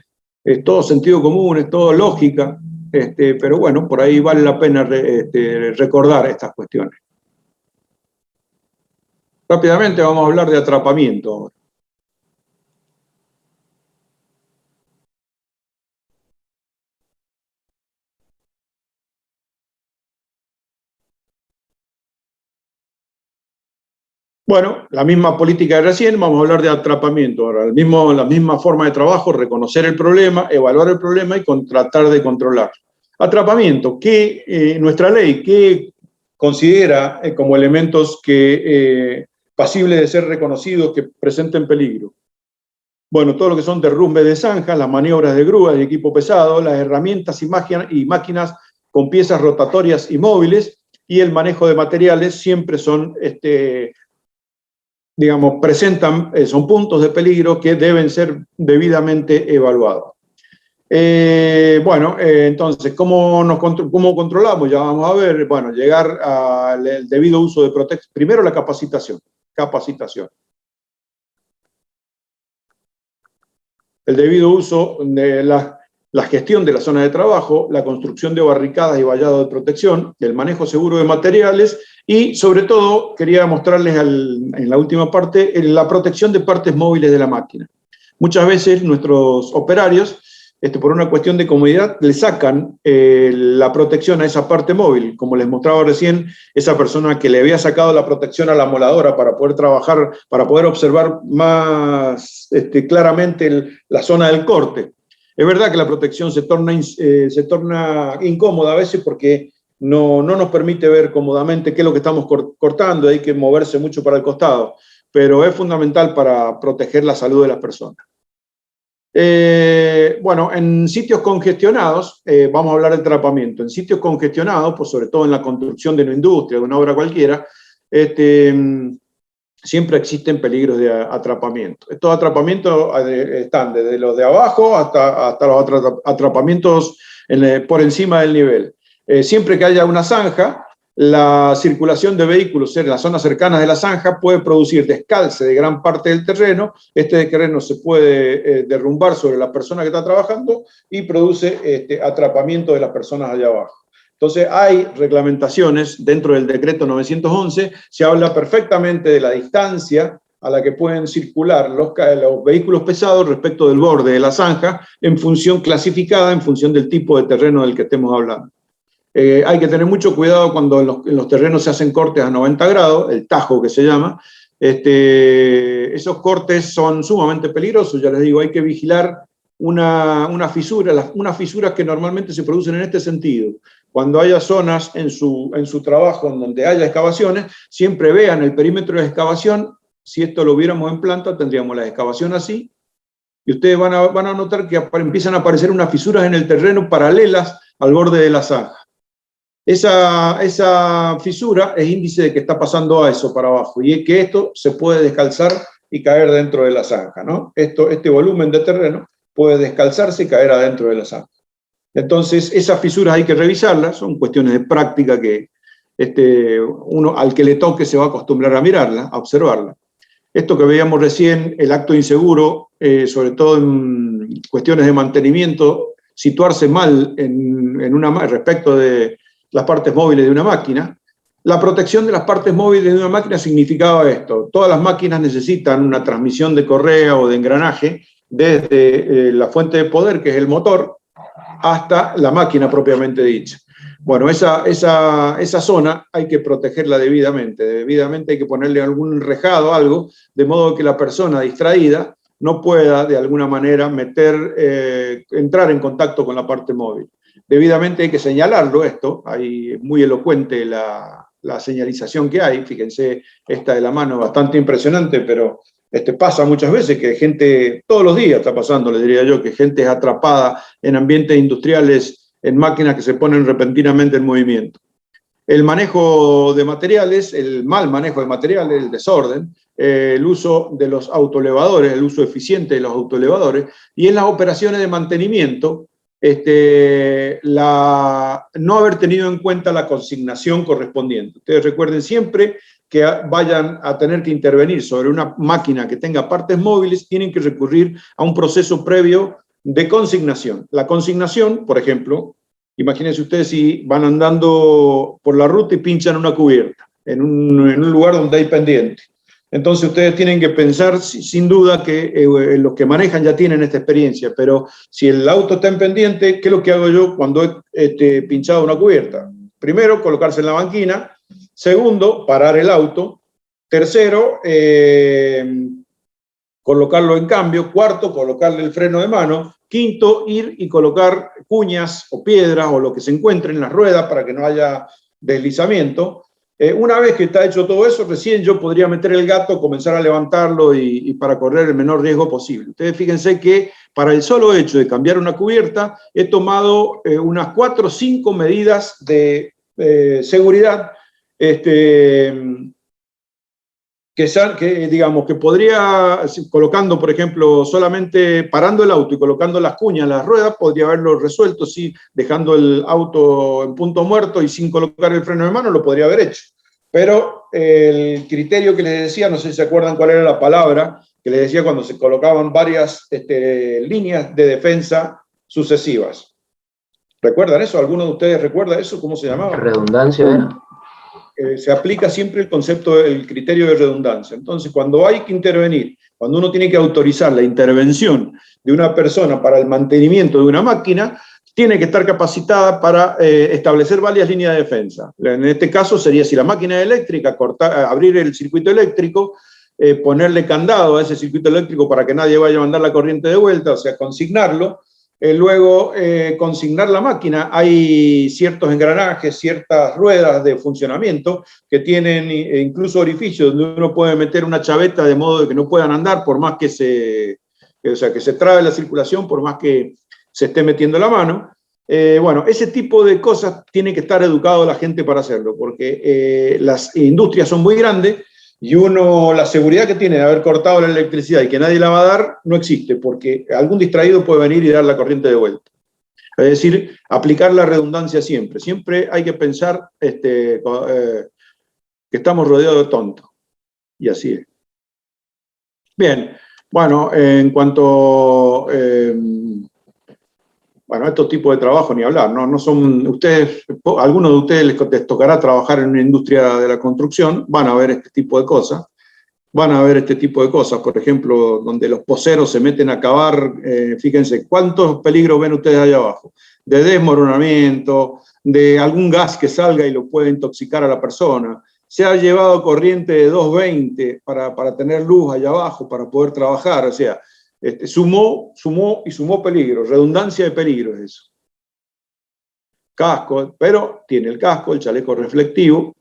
es todo sentido común, es todo lógica, pero bueno, por ahí vale la pena recordar estas cuestiones. Rápidamente vamos a hablar de atrapamiento ahora. Bueno, la misma política de recién, vamos a hablar de atrapamiento ahora. La misma forma de trabajo, reconocer el problema, evaluar el problema y tratar de controlar. Atrapamiento, que nuestra ley, ¿qué considera como elementos pasibles de ser reconocidos que presenten peligro? Bueno, todo lo que son derrumbes de zanjas, las maniobras de grúas y equipo pesado, las herramientas y máquinas con piezas rotatorias y móviles, y el manejo de materiales siempre son, digamos, son puntos de peligro que deben ser debidamente evaluados. Entonces, ¿cómo controlamos? Ya vamos a ver, bueno, llegar al debido uso de protección. Primero la capacitación. El debido uso de la gestión de la zona de trabajo, la construcción de barricadas y vallados de protección, el manejo seguro de materiales y, sobre todo, quería mostrarles en la última parte, la protección de partes móviles de la máquina. Muchas veces nuestros operarios, por una cuestión de comodidad, le sacan la protección a esa parte móvil. Como les mostraba recién, esa persona que le había sacado la protección a la moladora para poder trabajar, para poder observar más claramente la zona del corte. Es verdad que la protección se torna incómoda a veces porque no nos permite ver cómodamente qué es lo que estamos cortando, hay que moverse mucho para el costado, pero es fundamental para proteger la salud de las personas. Bueno, en sitios congestionados, vamos a hablar del atrapamiento. En sitios congestionados, pues sobre todo en la construcción de una industria, de una obra cualquiera, siempre existen peligros de atrapamiento. Estos atrapamientos están desde los de abajo hasta los atrapamientos por encima del nivel. Siempre que haya una zanja, la circulación de vehículos en las zonas cercanas de la zanja puede producir descalce de gran parte del terreno. Este terreno se puede derrumbar sobre la persona que está trabajando y produce atrapamiento de las personas allá abajo. Entonces hay reglamentaciones dentro del decreto 911, se habla perfectamente de la distancia a la que pueden circular los vehículos pesados respecto del borde de la zanja clasificada en función del tipo de terreno del que estemos hablando. Hay que tener mucho cuidado cuando en los terrenos se hacen cortes a 90 grados, el tajo que se llama. Esos cortes son sumamente peligrosos, ya les digo, hay que vigilar unas fisuras que normalmente se producen en este sentido. Cuando haya zonas en su trabajo en donde haya excavaciones, siempre vean el perímetro de excavación. Si esto lo viéramos en planta, tendríamos la excavación así, y ustedes van a notar que empiezan a aparecer unas fisuras en el terreno paralelas al borde de la zanja. Esa fisura es índice de que está pasando a eso para abajo, y es que esto se puede descalzar y caer dentro de la zanja, ¿no? Este volumen de terreno puede descalzarse y caer adentro de la zanja. Entonces, esas fisuras hay que revisarlas, son cuestiones de práctica que uno al que le toque se va a acostumbrar a mirarla, a observarla. Esto que veíamos recién, el acto inseguro, sobre todo en cuestiones de mantenimiento, situarse mal respecto de las partes móviles de una máquina. La protección de las partes móviles de una máquina significaba esto. Todas las máquinas necesitan una transmisión de correa o de engranaje desde la fuente de poder, que es el motor, hasta la máquina propiamente dicha. Bueno, esa zona hay que protegerla debidamente hay que ponerle algún rejado, algo, de modo que la persona distraída no pueda de alguna manera entrar en contacto con la parte móvil. Debidamente hay que señalarlo esto, hay muy elocuente la señalización que hay, fíjense, esta de la mano bastante impresionante, pero pasa muchas veces que gente, todos los días está pasando, le diría yo, que gente es atrapada en ambientes industriales, en máquinas que se ponen repentinamente en movimiento. El manejo de materiales, el mal manejo de materiales, el desorden, el uso de los autoelevadores, el uso eficiente de los autoelevadores, y en las operaciones de mantenimiento, no haber tenido en cuenta la consignación correspondiente. Ustedes recuerden siempre que vayan a tener que intervenir sobre una máquina que tenga partes móviles, tienen que recurrir a un proceso previo de consignación. La consignación, por ejemplo, imagínense ustedes si van andando por la ruta y pinchan una cubierta en un lugar donde hay pendiente. Entonces ustedes tienen que pensar, sin duda, que los que manejan ya tienen esta experiencia, pero si el auto está en pendiente, ¿qué es lo que hago yo cuando he pinchado una cubierta? Primero, colocarse en la banquina. Segundo, parar el auto. Tercero, colocarlo en cambio. Cuarto, colocarle el freno de mano. Quinto, ir y colocar cuñas o piedras o lo que se encuentre en las ruedas para que no haya deslizamiento. Una vez que está hecho todo eso, recién yo podría meter el gato, comenzar a levantarlo y para correr el menor riesgo posible. Ustedes fíjense que para el solo hecho de cambiar una cubierta, he tomado unas 4 o 5 medidas de seguridad que digamos que podría, colocando, por ejemplo, solamente parando el auto y colocando las cuñas en las ruedas, podría haberlo resuelto, sí, dejando el auto en punto muerto y sin colocar el freno de mano, lo podría haber hecho. Pero el criterio que les decía, no sé si se acuerdan cuál era la palabra, que les decía cuando se colocaban varias líneas de defensa sucesivas. ¿Recuerdan eso? ¿Alguno de ustedes recuerda eso? ¿Cómo se llamaba? Redundancia, ¿verdad? Se aplica siempre el concepto, el criterio de redundancia. Entonces, cuando hay que intervenir, cuando uno tiene que autorizar la intervención de una persona para el mantenimiento de una máquina, tiene que estar capacitada para establecer varias líneas de defensa. En este caso sería, si la máquina es eléctrica, abrir el circuito eléctrico, ponerle candado a ese circuito eléctrico para que nadie vaya a mandar la corriente de vuelta, o sea, consignarlo. Luego, consignar la máquina. Hay ciertos engranajes, ciertas ruedas de funcionamiento que tienen incluso orificios donde uno puede meter una chaveta de modo de que no puedan andar por más que se trabe la circulación, por más que se esté metiendo la mano. Bueno, ese tipo de cosas tiene que estar educado la gente para hacerlo, porque las industrias son muy grandes y la seguridad que tiene de haber cortado la electricidad y que nadie la va a dar, no existe, porque algún distraído puede venir y dar la corriente de vuelta. Es decir, aplicar la redundancia siempre. Siempre hay que pensar que estamos rodeados de tontos. Y así es. Bien, bueno, en cuanto... bueno, estos tipos de trabajo ni hablar, no son ustedes, algunos de ustedes les tocará trabajar en una industria de la construcción, van a ver este tipo de cosas, por ejemplo, donde los poceros se meten a cavar, fíjense, ¿cuántos peligros ven ustedes allá abajo? De desmoronamiento, de algún gas que salga y lo puede intoxicar a la persona. Se ha llevado corriente de 220 para tener luz allá abajo, para poder trabajar, o sea, sumó peligro, redundancia de peligro es eso. Casco, pero tiene el casco, el chaleco reflectivo,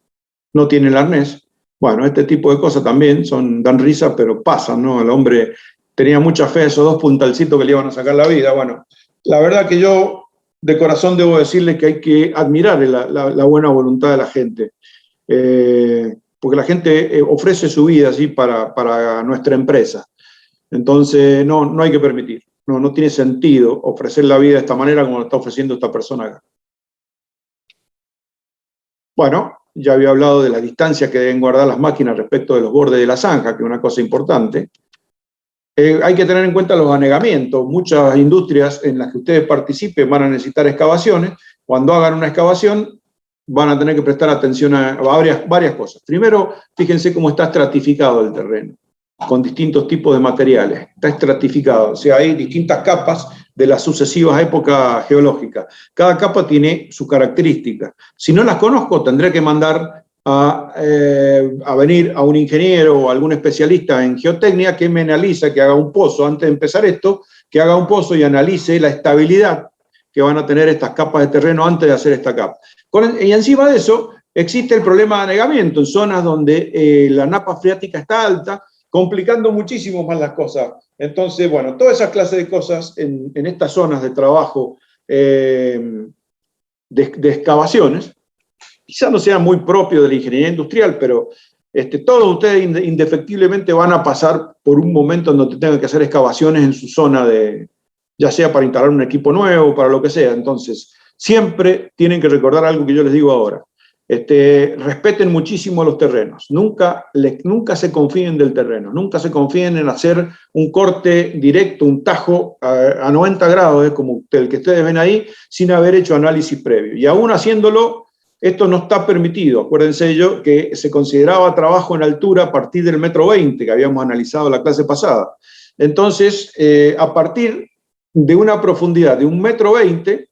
no tiene el arnés. Bueno, este tipo de cosas también dan risa, pero pasan, ¿no? El hombre tenía mucha fe a esos 2 puntalcitos que le iban a sacar la vida. Bueno, la verdad que yo de corazón debo decirles que hay que admirar la buena voluntad de la gente. Porque la gente ofrece su vida así para nuestra empresa. Entonces, no hay que permitir. No tiene sentido ofrecer la vida de esta manera como lo está ofreciendo esta persona acá. Bueno, ya había hablado de las distancias que deben guardar las máquinas respecto de los bordes de la zanja, que es una cosa importante. Hay que tener en cuenta los anegamientos. Muchas industrias en las que ustedes participen van a necesitar excavaciones. Cuando hagan una excavación, van a tener que prestar atención a varias cosas. Primero, fíjense cómo está estratificado el terreno, con distintos tipos de materiales. Está estratificado, o sea, hay distintas capas de las sucesivas épocas geológicas. Cada capa tiene sus características. Si no las conozco, tendré que mandar a venir a un ingeniero o algún especialista en geotecnia que me analice, que haga un pozo, antes de empezar esto, que haga un pozo y analice la estabilidad que van a tener estas capas de terreno antes de hacer esta capa. Y encima de eso, existe el problema de anegamiento en zonas donde la napa freática está alta, complicando muchísimo más las cosas. Entonces, bueno, todas esas clases de cosas en estas zonas de trabajo de excavaciones, quizás no sea muy propio de la ingeniería industrial, pero todos ustedes indefectiblemente van a pasar por un momento en donde tengan que hacer excavaciones en su zona de ya sea para instalar un equipo nuevo, para lo que sea. Entonces, siempre tienen que recordar algo que yo les digo ahora. Respeten muchísimo los terrenos, nunca se confíen del terreno, nunca se confíen en hacer un corte directo, un tajo a 90 grados, como el que ustedes ven ahí, sin haber hecho análisis previo. Y aún haciéndolo, esto no está permitido. Acuérdense ello que se consideraba trabajo en altura a partir del 1,20 m, que habíamos analizado la clase pasada. Entonces, a partir de una profundidad de 1,20 m,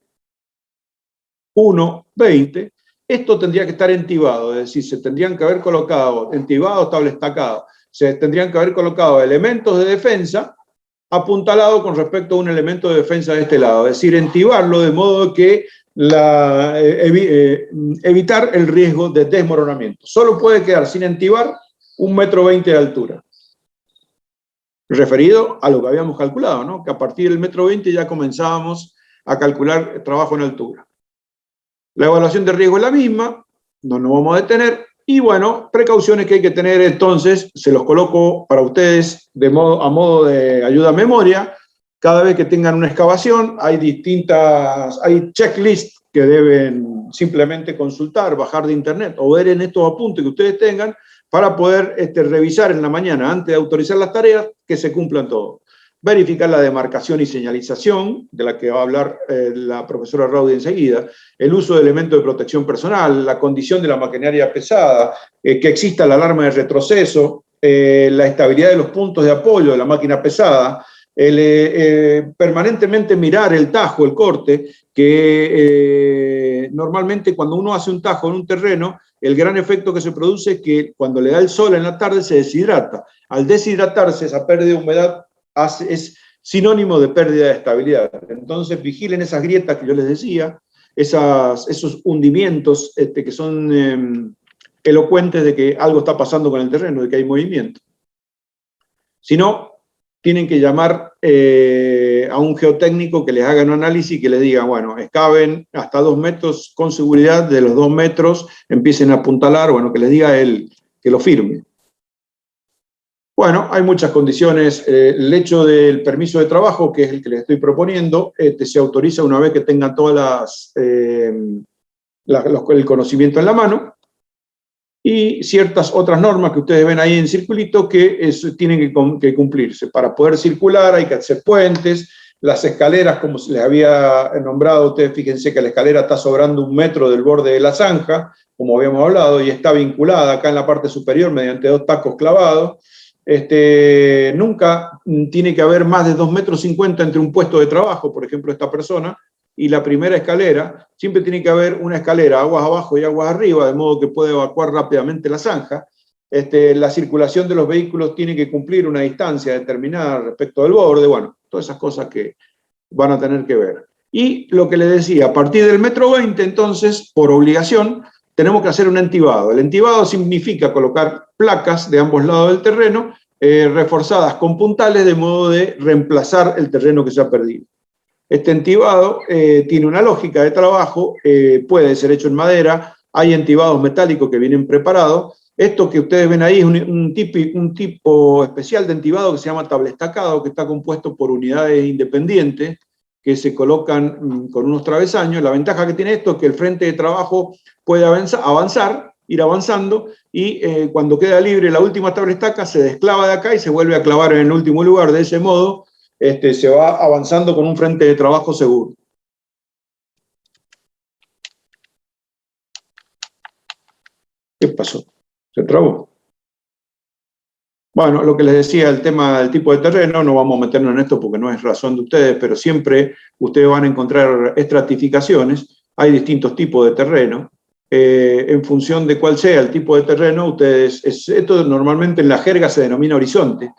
1,20 m, esto tendría que estar entibado, es decir, se tendrían que haber colocado, entibado, tabla estacado, se tendrían que haber colocado elementos de defensa apuntalado con respecto a un elemento de defensa de este lado, es decir, entibarlo de modo que evitar el riesgo de desmoronamiento. Solo puede quedar sin entibar 1,20 m de altura. Referido a lo que habíamos calculado, ¿no? Que a partir del 1,20 m ya comenzábamos a calcular trabajo en altura. La evaluación de riesgo es la misma, no nos vamos a detener, y bueno, precauciones que hay que tener entonces, se los coloco para ustedes a modo de ayuda a memoria. Cada vez que tengan una excavación, hay checklists que deben simplemente consultar, bajar de internet o ver en estos apuntes que ustedes tengan para poder revisar en la mañana, antes de autorizar las tareas, que se cumplan todo. Verificar la demarcación y señalización, de la que va a hablar la profesora Raudy enseguida, el uso de elementos de protección personal, la condición de la maquinaria pesada, que exista la alarma de retroceso, la estabilidad de los puntos de apoyo de la máquina pesada, permanentemente mirar el tajo, el corte, que normalmente cuando uno hace un tajo en un terreno, el gran efecto que se produce es que cuando le da el sol en la tarde se deshidrata. Al deshidratarse, esa pérdida de humedad es sinónimo de pérdida de estabilidad. Entonces vigilen esas grietas que yo les decía, esos hundimientos que son elocuentes de que algo está pasando con el terreno, de que hay movimiento. Si no, tienen que llamar a un geotécnico que les haga un análisis y que les diga, bueno, excaven hasta 2 metros con seguridad, de los 2 metros empiecen a apuntalar, bueno, que les diga él, que lo firme. Bueno, hay muchas condiciones. El hecho del permiso de trabajo, que es el que les estoy proponiendo, se autoriza una vez que tengan todas el conocimiento en la mano, y ciertas otras normas que ustedes ven ahí en circulito que tienen que cumplirse. Para poder circular hay que hacer puentes, las escaleras, como se les había nombrado, ustedes fíjense que la escalera está sobrando 1 metro del borde de la zanja, como habíamos hablado, y está vinculada acá en la parte superior mediante 2 tacos clavados. Nunca tiene que haber más de 2,50 metros entre un puesto de trabajo, por ejemplo, esta persona, y la primera escalera. Siempre tiene que haber una escalera, aguas abajo y aguas arriba, de modo que pueda evacuar rápidamente la zanja. La circulación de los vehículos tiene que cumplir una distancia determinada respecto del borde, bueno, todas esas cosas que van a tener que ver. Y lo que les decía, a partir del 1,20 m, entonces, por obligación, tenemos que hacer un entibado. El entibado significa colocar placas de ambos lados del terreno, reforzadas con puntales, de modo de reemplazar el terreno que se ha perdido. Este entibado tiene una lógica de trabajo, puede ser hecho en madera, hay entibados metálicos que vienen preparados. Esto que ustedes ven ahí es un tipo especial de entibado que se llama tablestacado, que está compuesto por unidades independientes que se colocan con unos travesaños. La ventaja que tiene esto es que el frente de trabajo puede avanzar, ir avanzando, y cuando queda libre la última tablestaca se desclava de acá y se vuelve a clavar en el último lugar. De ese modo se va avanzando con un frente de trabajo seguro. ¿Qué pasó? ¿Se trabó? Bueno, lo que les decía, el tema del tipo de terreno, no vamos a meternos en esto porque no es razón de ustedes, pero siempre ustedes van a encontrar estratificaciones. Hay distintos tipos de terreno. En función de cuál sea el tipo de terreno, esto normalmente en la jerga se denomina horizonte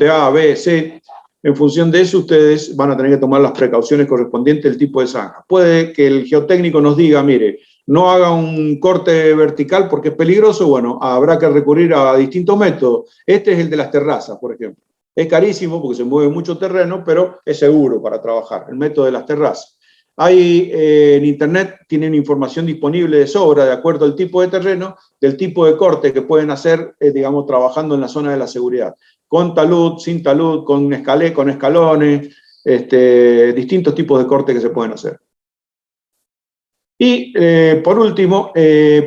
A, B, C. En función de eso, ustedes van a tener que tomar las precauciones correspondientes del tipo de zanja. Puede que el geotécnico nos diga, mire, no haga un corte vertical porque es peligroso. Bueno, habrá que recurrir a distintos métodos. Este es el de las terrazas, por ejemplo. Es carísimo porque se mueve mucho terreno, pero es seguro para trabajar, el método de las terrazas. Hay en internet, tienen información disponible de sobra, de acuerdo al tipo de terreno, del tipo de corte que pueden hacer, digamos, trabajando en la zona de la seguridad. Con talud, sin talud, con escalones, distintos tipos de corte que se pueden hacer. Y por último,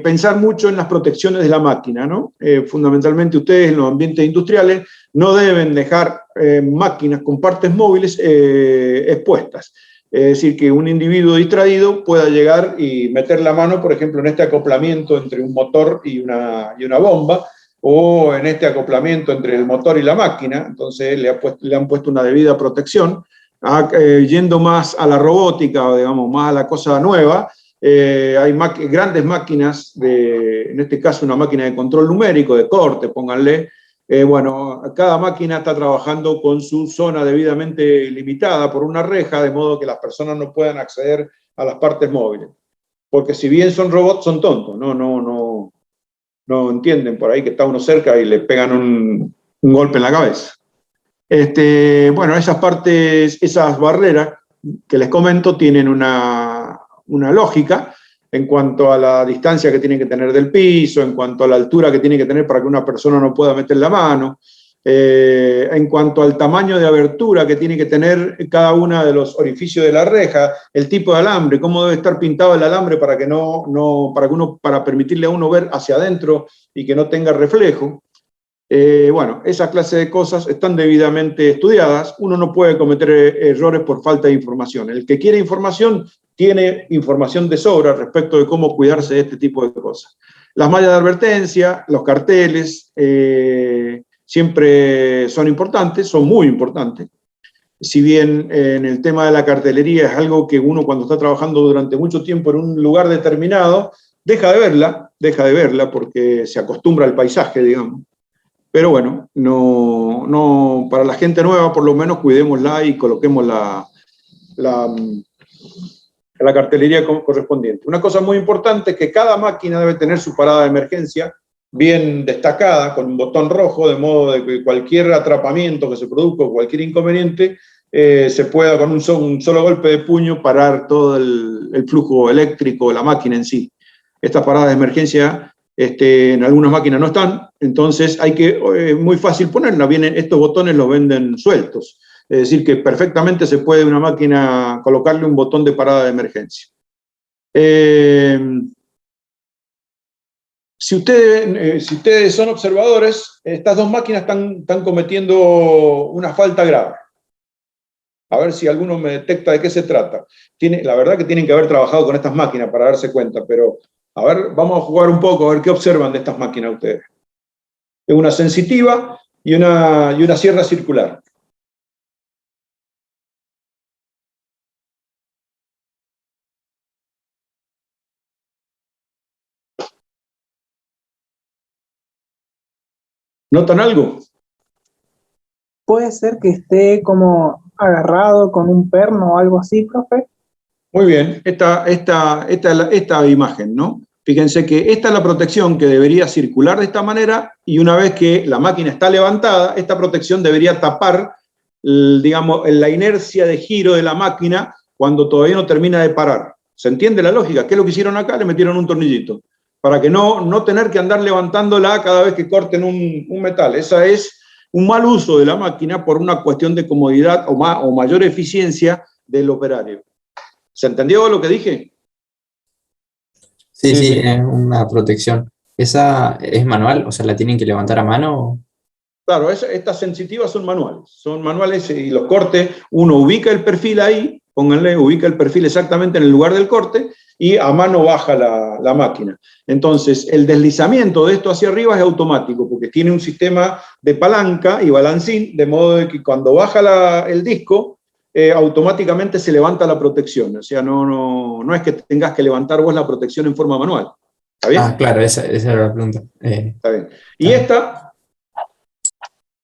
pensar mucho en las protecciones de la máquina, ¿no? Fundamentalmente ustedes en los ambientes industriales no deben dejar máquinas con partes móviles expuestas. Es decir, que un individuo distraído pueda llegar y meter la mano, por ejemplo, en este acoplamiento entre un motor y una bomba, o en este acoplamiento entre el motor y la máquina. Entonces le han puesto una debida protección. Yendo más a la robótica, o digamos, más a la cosa nueva, hay grandes máquinas, en este caso una máquina de control numérico, de corte, pónganle. Bueno, cada máquina está trabajando con su zona debidamente limitada por una reja, de modo que las personas no puedan acceder a las partes móviles. Porque si bien son robots, son tontos, no entienden por ahí que está uno cerca y le pegan un golpe en la cabeza. Bueno, esas partes, esas barreras que les comento tienen una lógica en cuanto a la distancia que tienen que tener del piso, en cuanto a la altura que tiene que tener para que una persona no pueda meter la mano, en cuanto al tamaño de abertura que tiene que tener cada uno de los orificios de la reja, el tipo de alambre, cómo debe estar pintado el alambre para que para permitirle a uno ver hacia adentro y que no tenga reflejo. Bueno, esa clase de cosas están debidamente estudiadas. Uno no puede cometer errores por falta de información. El que quiere información tiene información de sobra respecto de cómo cuidarse de este tipo de cosas. Las mallas de advertencia, los carteles, siempre son importantes, son muy importantes. Si bien en el tema de la cartelería es algo que uno cuando está trabajando durante mucho tiempo en un lugar determinado, deja de verla porque se acostumbra al paisaje, digamos. Pero bueno, para la gente nueva, por lo menos cuidémosla y coloquemos la cartelería correspondiente. Una cosa muy importante es que cada máquina debe tener su parada de emergencia bien destacada, con un botón rojo, de modo de que cualquier atrapamiento que se produzca o cualquier inconveniente se pueda con un solo golpe de puño parar todo el flujo eléctrico de la máquina en sí. Estas paradas de emergencia en algunas máquinas no están, entonces es muy fácil ponerlas. Estos botones los venden sueltos, es decir, que perfectamente se puede una máquina colocarle un botón de parada de emergencia. Si ustedes son observadores, estas dos máquinas están cometiendo una falta grave. A ver si alguno me detecta de qué se trata. La verdad que tienen que haber trabajado con estas máquinas para darse cuenta, pero a ver, vamos a jugar un poco, a ver qué observan de estas máquinas ustedes. Es una sensitiva y una sierra circular. ¿Notan algo? Puede ser que esté como agarrado con un perno o algo así, profe. Muy bien, esta imagen, ¿no? Fíjense que esta es la protección que debería circular de esta manera y una vez que la máquina está levantada, esta protección debería tapar, digamos, la inercia de giro de la máquina cuando todavía no termina de parar. ¿Se entiende la lógica? ¿Qué es lo que hicieron acá? Le metieron un tornillito para que no tener que andar levantándola cada vez que corten un metal. Esa es un mal uso de la máquina por una cuestión de comodidad o mayor eficiencia del operario. ¿Se entendió lo que dije? Sí, sí, es una protección. ¿Esa es manual? O sea, ¿la tienen que levantar a mano? Claro, estas sensitivas son manuales y los cortes, uno ubica el perfil ahí, ubica el perfil exactamente en el lugar del corte y a mano baja la máquina. Entonces, el deslizamiento de esto hacia arriba es automático porque tiene un sistema de palanca y balancín, de modo de que cuando baja el disco, automáticamente se levanta la protección. O sea, no es que tengas que levantar vos la protección en forma manual. ¿Está bien? Ah, claro, esa era la pregunta. Está bien.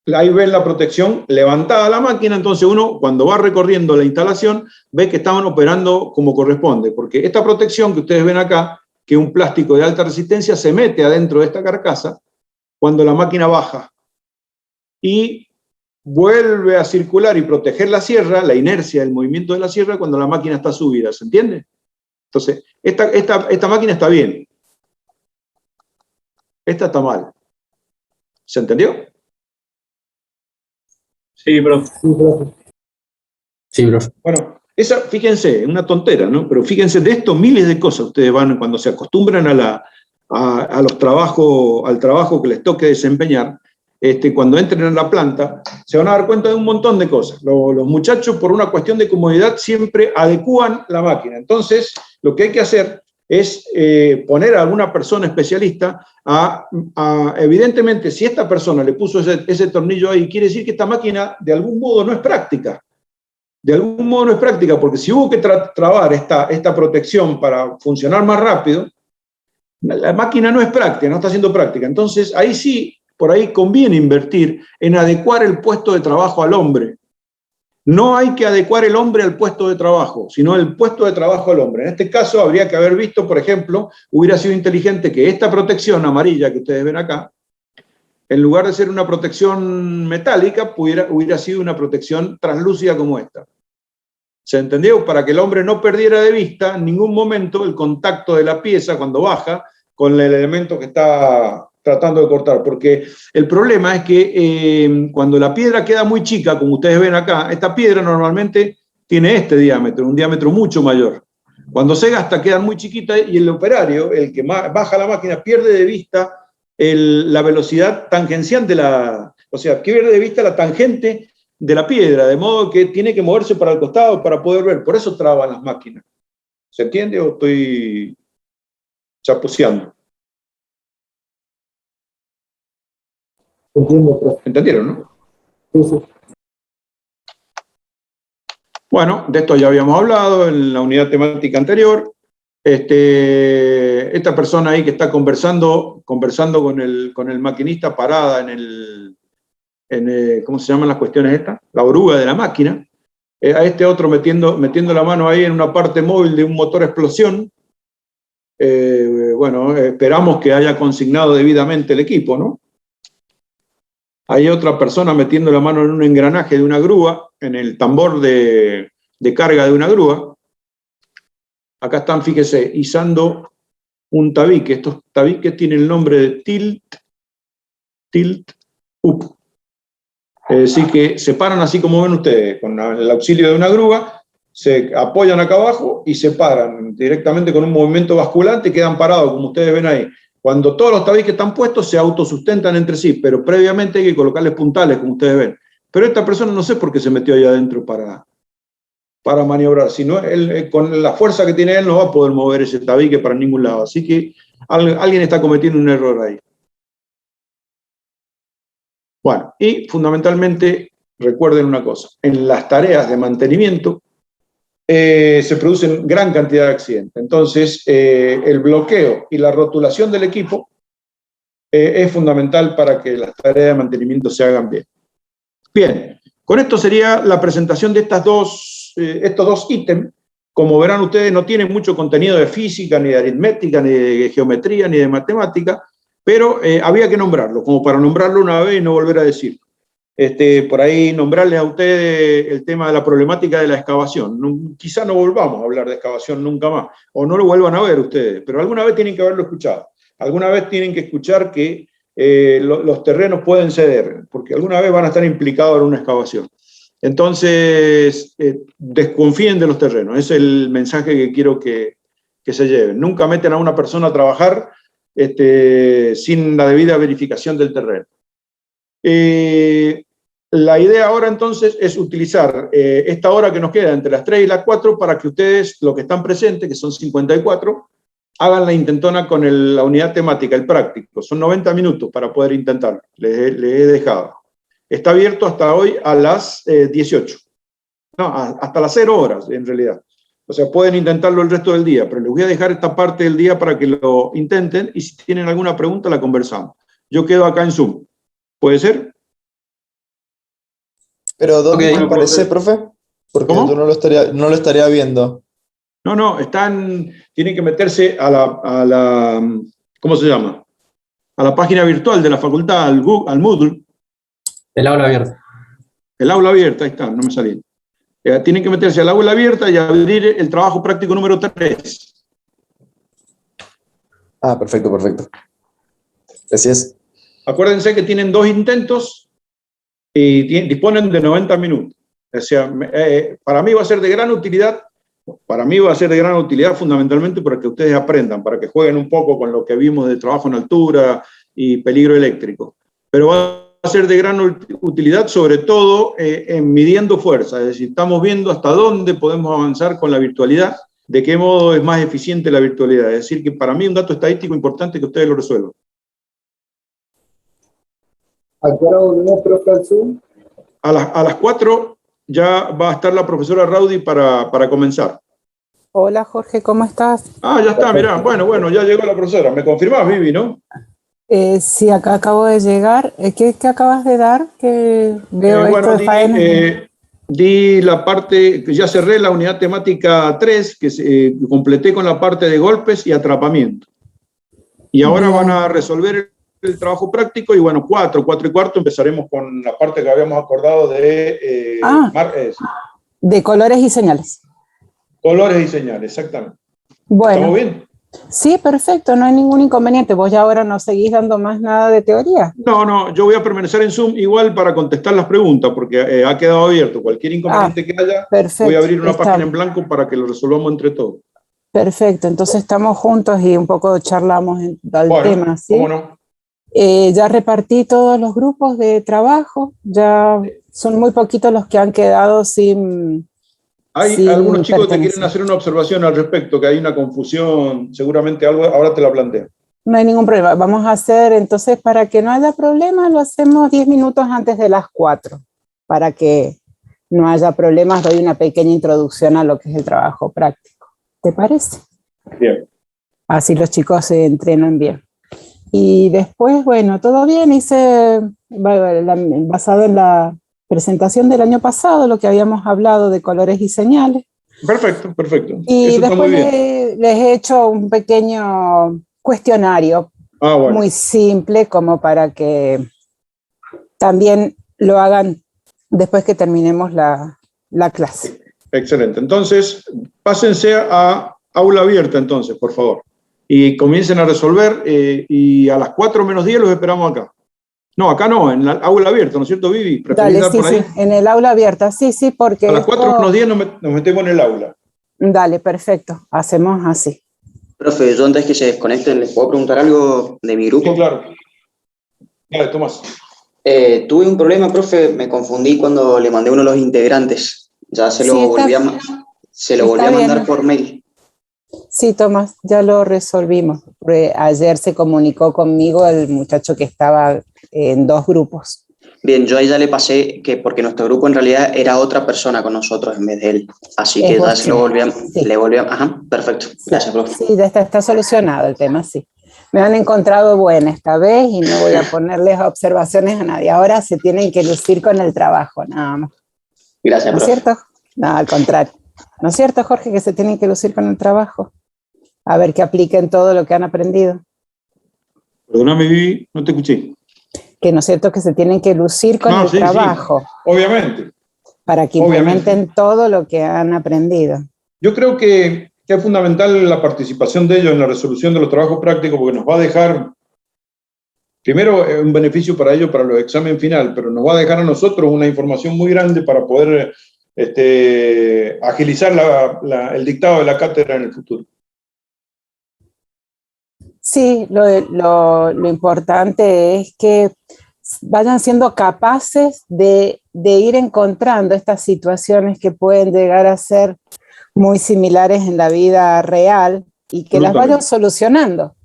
Y ahí ven la protección levantada la máquina, entonces uno cuando va recorriendo la instalación ve que estaban operando como corresponde, porque esta protección que ustedes ven acá, que es un plástico de alta resistencia, se mete adentro de esta carcasa cuando la máquina baja y vuelve a circular y proteger la sierra, la inercia del movimiento de la sierra cuando la máquina está subida, ¿se entiende? Entonces, esta máquina está bien, esta está mal. ¿Se entendió? Sí, profe. Sí, profe. Bueno, esa, fíjense, es una tontera, ¿no? Pero fíjense, de esto miles de cosas ustedes van, cuando se acostumbran a los trabajos, al trabajo que les toque desempeñar, cuando entren en la planta, se van a dar cuenta de un montón de cosas. Los muchachos, por una cuestión de comodidad, siempre adecúan la máquina. Entonces, lo que hay que hacer es poner a alguna persona especialista evidentemente, si esta persona le puso ese tornillo ahí, quiere decir que esta máquina de algún modo no es práctica. De algún modo no es práctica, porque si hubo que trabar esta protección para funcionar más rápido, la máquina no es práctica, no está siendo práctica. Entonces, ahí sí, por ahí conviene invertir en adecuar el puesto de trabajo al hombre. No hay que adecuar el hombre al puesto de trabajo, sino el puesto de trabajo al hombre. En este caso, habría que haber visto, por ejemplo, hubiera sido inteligente que esta protección amarilla que ustedes ven acá, en lugar de ser una protección metálica, hubiera sido una protección translúcida como esta. ¿Se entendió? Para que el hombre no perdiera de vista en ningún momento el contacto de la pieza cuando baja con el elemento que está tratando de cortar. Porque el problema es que cuando la piedra queda muy chica, como ustedes ven acá, esta piedra normalmente tiene este diámetro, un diámetro mucho mayor. Cuando se gasta quedan muy chiquitas y el operario, el que baja la máquina, pierde de vista la velocidad tangencial o sea, pierde de vista la tangente de la piedra, de modo que tiene que moverse para el costado para poder ver. Por eso traban las máquinas. ¿Se entiende o estoy chapuceando? Entiendo, profe. ¿Entendieron, no? Sí, sí. Bueno, de esto ya habíamos hablado en la unidad temática anterior. Esta persona ahí que está conversando con el maquinista parada ¿cómo se llaman las cuestiones estas? La oruga de la máquina. A este otro metiendo la mano ahí en una parte móvil de un motor a explosión. Bueno, esperamos que haya consignado debidamente el equipo, ¿no? Hay otra persona metiendo la mano en un engranaje de una grúa, en el tambor de carga de una grúa. Acá están, fíjese, izando un tabique. Estos tabiques tienen el nombre de tilt up. Es decir, que se paran así como ven ustedes, con el auxilio de una grúa, se apoyan acá abajo y se paran directamente con un movimiento basculante y quedan parados, como ustedes ven ahí. Cuando todos los tabiques están puestos, se autosustentan entre sí, pero previamente hay que colocarles puntales, como ustedes ven. Pero esta persona no sé por qué se metió ahí adentro para maniobrar. Si no, con la fuerza que tiene él no va a poder mover ese tabique para ningún lado. Así que alguien está cometiendo un error ahí. Bueno, y fundamentalmente, recuerden una cosa, en las tareas de mantenimiento se producen gran cantidad de accidentes. Entonces, el bloqueo y la rotulación del equipo es fundamental para que las tareas de mantenimiento se hagan bien. Bien, con esto sería la presentación de estos dos ítems. Como verán ustedes, no tienen mucho contenido de física, ni de aritmética, ni de geometría, ni de matemática, pero había que nombrarlo, como para nombrarlo una vez y no volver a decirlo. Por ahí nombrarles a ustedes el tema de la problemática de la excavación. Quizá no volvamos a hablar de excavación nunca más, o no lo vuelvan a ver ustedes, pero alguna vez tienen que haberlo escuchado. Alguna vez tienen que escuchar que los terrenos pueden ceder, porque alguna vez van a estar implicados en una excavación. Entonces, desconfíen de los terrenos. Ese es el mensaje que quiero que se lleven. Nunca meten a una persona a trabajar sin la debida verificación del terreno. La idea ahora entonces es utilizar esta hora que nos queda entre las 3 y las 4 para que ustedes, los que están presentes, que son 54, hagan la intentona con la unidad temática, el práctico. Son 90 minutos para poder intentarlo. Les he dejado. Está abierto hasta hoy a las 18. No, hasta las 0 horas en realidad. O sea, pueden intentarlo el resto del día, pero les voy a dejar esta parte del día para que lo intenten y si tienen alguna pregunta la conversamos. Yo quedo acá en Zoom. ¿Puede ser? Pero ¿dónde Ok. aparece, profe? Porque ¿Cómo? yo no lo estaría viendo. No, tienen que meterse a la ¿cómo se llama? A la página virtual de la facultad, al Moodle. El aula abierta. El aula abierta, ahí está, no me salí. Tienen que meterse al aula abierta y abrir el trabajo práctico número 3. Ah, perfecto, perfecto. Gracias. Acuérdense que tienen 2 intentos y disponen de 90 minutos. O sea, para mí va a ser de gran utilidad. Para mí va a ser de gran utilidad fundamentalmente para que ustedes aprendan, para que jueguen un poco con lo que vimos de trabajo en altura y peligro eléctrico. Pero va a ser de gran utilidad sobre todo en midiendo fuerza, es decir, estamos viendo hasta dónde podemos avanzar con la virtualidad, de qué modo es más eficiente la virtualidad. Es decir, que para mí un dato estadístico importante que ustedes lo resuelvan. ¿A qué hora volvemos, profe, al Zoom? A las 4 ya va a estar la profesora Raudy para comenzar. Hola Jorge, ¿cómo estás? Ah, ya está, mirá. Bueno, ya llegó la profesora. ¿Me confirmás, Vivi, no? Sí, acá acabo de llegar. ¿Qué acabas de dar? Que veo esto de faena. Di la parte, que ya cerré la unidad temática 3, que completé con la parte de golpes y atrapamiento. Y ahora Bien. van a resolver el trabajo práctico y bueno, 4 y cuarto empezaremos con la parte que habíamos acordado de De colores y señales. colores y señales, exactamente. Bueno, ¿Estamos bien? sí, perfecto, no hay ningún inconveniente. ¿Vos ya ahora no seguís dando más nada de teoría? No, yo voy a permanecer en Zoom igual para contestar las preguntas, porque ha quedado abierto. Cualquier inconveniente que haya, Perfecto, voy a abrir una está página en blanco para que lo resolvamos entre todos. Perfecto, entonces estamos juntos y un poco charlamos del tema, ¿sí? ¿Cómo no? Ya repartí todos los grupos de trabajo, ya son muy poquitos los que han quedado sin Algunos chicos que te pertenecer. quieren hacer una observación al respecto, que hay una confusión, seguramente algo, ahora te la planteo. No hay ningún problema. Vamos a hacer, entonces, para que no haya problema, lo hacemos 10 minutos antes de las 4. Para que no haya problemas, doy una pequeña introducción a lo que es el trabajo práctico. ¿Te parece? Bien. Así los chicos se entrenan bien. Y después, bueno, todo bien. Hice, basado en la presentación del año pasado, lo que habíamos hablado de colores y señales. Perfecto. Y Eso está muy después bien. les he hecho un pequeño cuestionario Bueno. muy simple, como para que también lo hagan después que terminemos la clase. Excelente. Entonces, pásense a aula abierta entonces, por favor. Y comiencen a resolver y a las 4 menos 10 los esperamos acá. No, acá no, en la aula abierta, ¿no es cierto, Vivi? Dale, dar sí, por ahí? sí, en el aula abierta, sí, porque... A las 4 menos 10 nos metemos en el aula. Dale, perfecto, hacemos así. Profe, yo antes que se desconecten, ¿les puedo preguntar algo de mi grupo? Sí, claro. Dale, Tomás. Tuve un problema, profe, me confundí cuando le mandé uno de los integrantes. Ya se lo volví a mandar por mail. Sí, Tomás, ya lo resolvimos. Ayer se comunicó conmigo el muchacho que estaba en 2 grupos. Bien, yo ahí ya le pasé porque nuestro grupo en realidad era otra persona con nosotros en vez de él. Así que ya se lo volvíamos. Sí. Le volvíamos. Ajá, perfecto. Gracias, profe. Sí, ya está solucionado el tema, sí. Me han encontrado buena esta vez y no voy a ponerles observaciones a nadie. Ahora se tienen que lucir con el trabajo, nada más. Gracias, profe. ¿No es cierto? No, al contrario. ¿No es cierto, Jorge, que se tienen que lucir con el trabajo? A ver que apliquen todo lo que han aprendido. Perdóname, Vivi, no te escuché. Que no es cierto que se tienen que lucir con el trabajo. Sí. Obviamente. Para que implementen todo lo que han aprendido. Yo creo que es fundamental la participación de ellos en la resolución de los trabajos prácticos porque nos va a dejar, primero, un beneficio para ellos para los exámenes final, pero nos va a dejar a nosotros una información muy grande para poder agilizar el dictado de la cátedra en el futuro. Sí, lo importante es que vayan siendo capaces de ir encontrando estas situaciones que pueden llegar a ser muy similares en la vida real y que las vayan solucionando.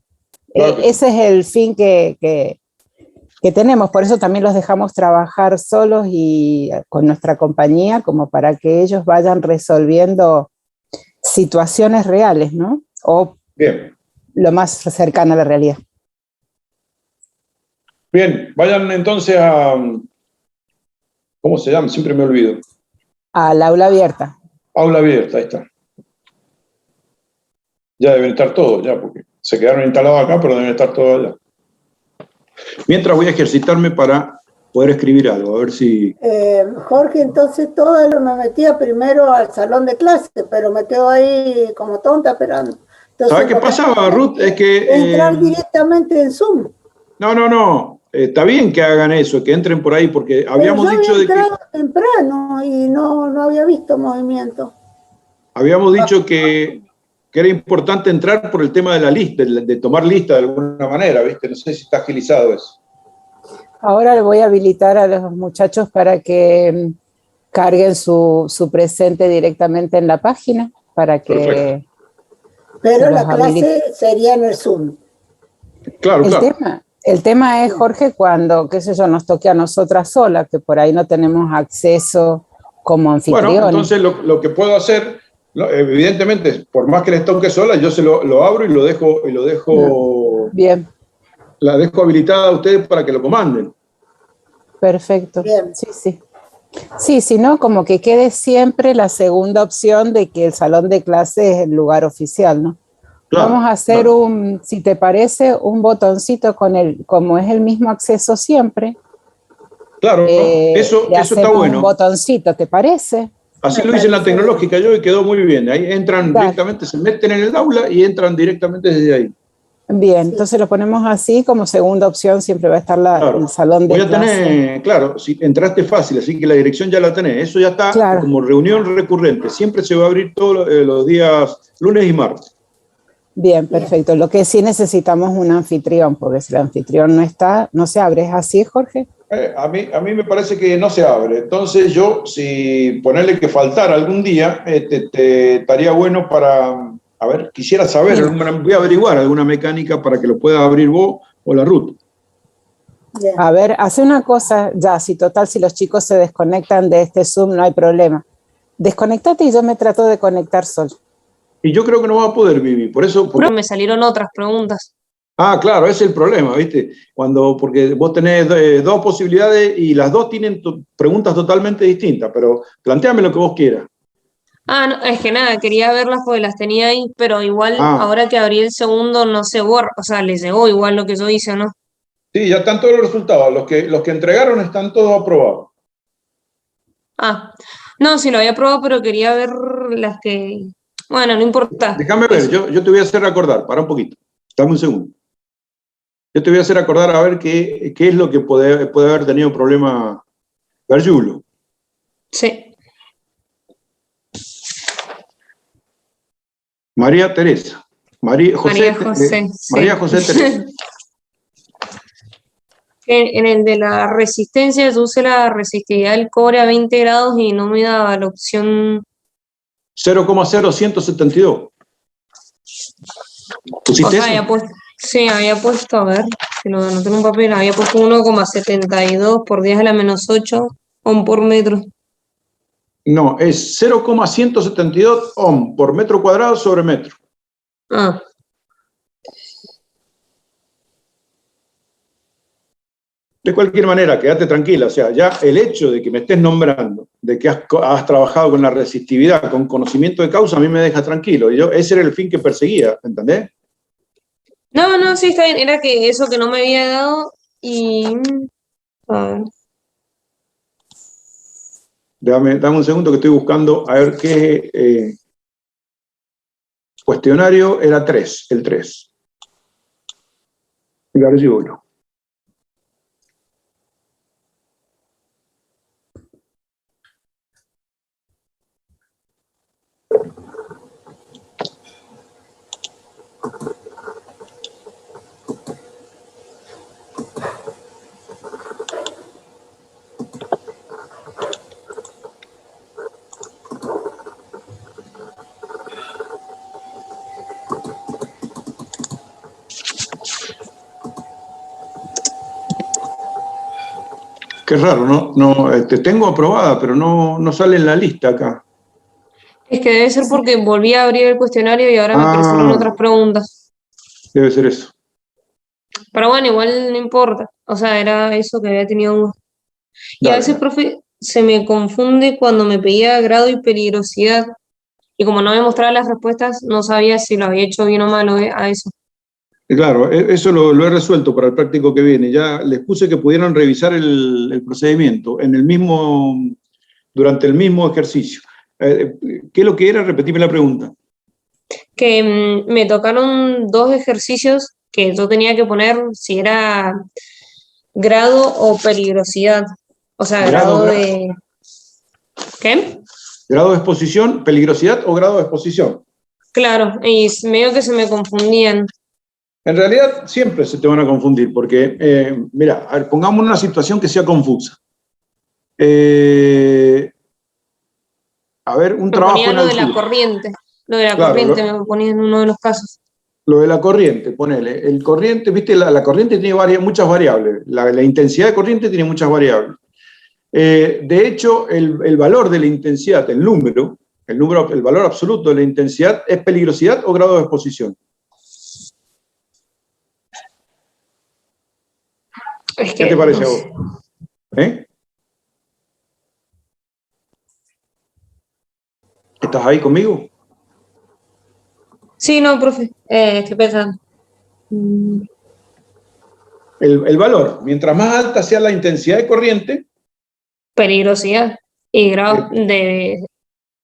Claro. Ese es el fin que tenemos, por eso también los dejamos trabajar solos y con nuestra compañía, como para que ellos vayan resolviendo situaciones reales, ¿no? O bien, lo más cercano a la realidad. Bien, vayan entonces a... ¿Cómo se llama? Siempre me olvido. Al aula abierta. Aula abierta, ahí está. Ya deben estar todos, ya, porque se quedaron instalados acá, pero deben estar todos allá. Mientras voy a ejercitarme para poder escribir algo, a ver si... Jorge, entonces todo lo me metía primero al salón de clase, pero me quedo ahí como tonta esperando. ¿Sabes qué pasaba, Ruth? Es que... Entrar directamente en Zoom. No. está bien que hagan eso, que entren por ahí, porque habíamos Pero yo dicho había de que... entrado temprano y no había visto movimiento. Habíamos dicho que era importante entrar por el tema de la lista, de tomar lista de alguna manera, ¿viste? No sé si está agilizado eso. Ahora le voy a habilitar a los muchachos para que carguen su presente directamente en la página, para que... Perfecto. Pero los la clase habilite. sería en el Zoom. Claro, claro. El tema es, Jorge, cuando, qué sé yo, nos toque a nosotras solas, que por ahí no tenemos acceso como anfitriones. Bueno, entonces lo que puedo hacer, evidentemente, por más que les toque sola, yo se lo abro y lo dejo Bien. La dejo habilitada a ustedes para que lo comanden. Perfecto. Bien. Sí, sí. Sí, si no, como que quede siempre la segunda opción de que el salón de clase es el lugar oficial, ¿no? Claro, vamos a hacer claro. si te parece, un botoncito como es el mismo acceso siempre. Claro, eso le está bueno. Un botoncito, ¿te parece? Así lo hice en la tecnológica yo y quedó muy bien. Ahí entran directamente, se meten en el aula y entran directamente desde ahí. Bien, entonces lo ponemos así, como segunda opción siempre va a estar el salón de Voy a clase. tener, claro, si entraste fácil, así que la dirección ya la tenés. Eso ya está como reunión recurrente. Siempre se va a abrir todos los días, lunes y martes. Bien, perfecto. Lo que sí necesitamos un anfitrión, porque si el anfitrión no está, no se abre. ¿Es así, Jorge? A mí me parece que no se abre. Entonces yo, si ponerle que faltara algún día, estaría bueno para... A ver, quisiera saber, voy a averiguar alguna mecánica para que lo pueda abrir vos o la Ruth. A ver, hace una cosa ya, si los chicos se desconectan de este Zoom, no hay problema. Desconectate y yo me trato de conectar solo. Y yo creo que no va a poder, Vivi, por eso... Pero me salieron otras preguntas. Ah, claro, ese es el problema, ¿viste? Porque vos tenés dos posibilidades y las dos tienen preguntas totalmente distintas, pero planteame lo que vos quieras. Ah, no, es que nada, quería verlas porque las tenía ahí, pero igual ahora que abrí el segundo no se borra, o sea, les llegó igual lo que yo hice, ¿no? Sí, ya están todos los resultados, los que entregaron están todos aprobados. Ah, no, sí lo había probado, pero quería ver las que... Bueno, no importa. Déjame ver, yo te voy a hacer acordar, para un poquito, dame un segundo. Yo te voy a hacer acordar a ver qué es lo que puede haber tenido problema Gargiulo. Sí. María Teresa. María José Teresa. En el de la resistencia, yo usé la resistividad del cobre a 20 grados y no me daba la opción... 0,0172. ¿Pusiste eso? Sí, había puesto, a ver, si lo anoté en un papel, había puesto 1,72 por 10 a la menos 8 ohm por metro. No, es 0,172 ohm por metro cuadrado sobre metro. Ah. De cualquier manera, quédate tranquila, o sea, ya el hecho de que me estés nombrando, de que has trabajado con la resistividad, con conocimiento de causa, a mí me deja tranquilo. Ese era el fin que perseguía, ¿entendés? No, sí, está bien, era que eso que no me había dado y... A ver. Dame un segundo que estoy buscando a ver qué cuestionario era 3, el 3. Gargiulo. Qué raro, ¿no? Te tengo aprobada, pero no sale en la lista acá. Es que debe ser porque volví a abrir el cuestionario y ahora me aparecieron otras preguntas. Debe ser eso. Pero bueno, igual no importa. O sea, era eso que había tenido. Y a veces, profe, se me confunde cuando me pedía grado y peligrosidad. Y como no me mostraba las respuestas, no sabía si lo había hecho bien o mal a eso. Claro, eso lo he resuelto para el práctico que viene. Ya les puse que pudieran revisar el procedimiento durante el mismo ejercicio. ¿Qué es lo que era? Repetime la pregunta. Que me tocaron 2 ejercicios que yo tenía que poner si era grado o peligrosidad. O sea, grado de... ¿Qué? ¿Grado de exposición, peligrosidad o grado de exposición? Claro, y medio que se me confundían. En realidad siempre se te van a confundir, porque, mira, a ver, pongamos una situación que sea confusa. A ver, un trabajo ponía en lo de la altura. corriente. Lo de la Claro, corriente me ponía en uno de los casos. Lo de la corriente, ponele. El corriente, viste, la corriente tiene muchas variables. La intensidad de corriente tiene muchas variables. De hecho, el valor de la intensidad, el valor absoluto de la intensidad, ¿es peligrosidad o grado de exposición? Es que, ¿Qué te parece a vos? ¿Estás ahí conmigo? Sí, no, profe, estoy pensando. El valor, mientras más alta sea la intensidad de corriente, peligrosidad y grado de...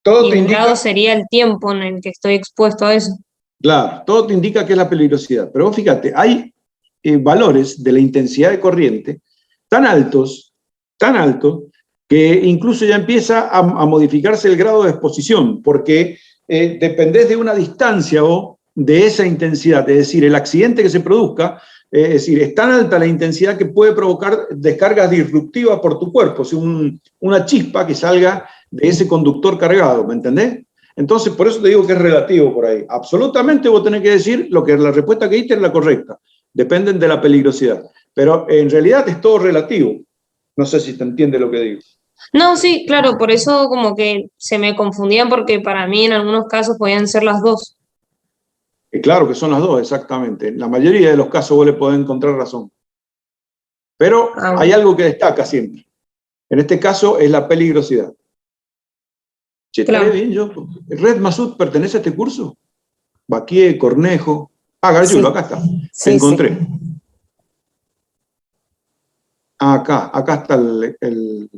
todo y te el indica, grado sería el tiempo en el que estoy expuesto a eso. claro, todo te indica que es la peligrosidad. Pero vos fíjate, hay valores de la intensidad de corriente tan altos, que incluso ya empieza a modificarse el grado de exposición, porque dependés de una distancia o de esa intensidad, es decir, el accidente que se produzca, es decir, es tan alta la intensidad que puede provocar descargas disruptivas por tu cuerpo, o sea, una chispa que salga de ese conductor cargado, ¿me entendés? Entonces, por eso te digo que es relativo por ahí. Absolutamente vos tenés que decir lo que la respuesta que diste es la correcta. Dependen de la peligrosidad. Pero en realidad es todo relativo. No sé si te entiende lo que digo. No, sí, claro, por eso como que se me confundían porque para mí en algunos casos podían ser las dos. Claro que son las dos, exactamente. En la mayoría de los casos vos le podés encontrar razón. Pero hay algo que destaca siempre. En este caso es la peligrosidad. Che, claro. ¿Está bien yo? ¿Red Masud pertenece a este curso? Baquié, Cornejo. Ah, Gargiulo, acá está. Sí, Te encontré. Sí. Acá está el...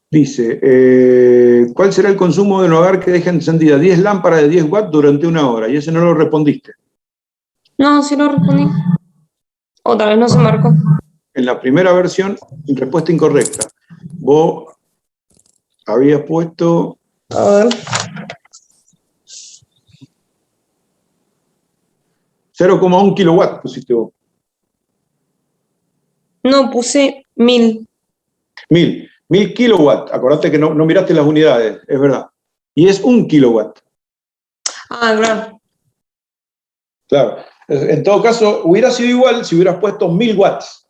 Dice, ¿cuál será el consumo de un hogar que deja encendida 10 lámparas de 10 watts durante 1 hora? Y ese no lo respondiste. No, sí lo respondí. Otra vez no se marcó. En la primera versión, respuesta incorrecta. Vos habías puesto... A ver. 0,1 kilowatt pusiste vos. No, puse 1000. 1000 kilowatts. Acordate que no miraste las unidades, es verdad. Y es 1 kilowatt. Ah, claro. Claro. En todo caso, hubiera sido igual si hubieras puesto 1000 watts.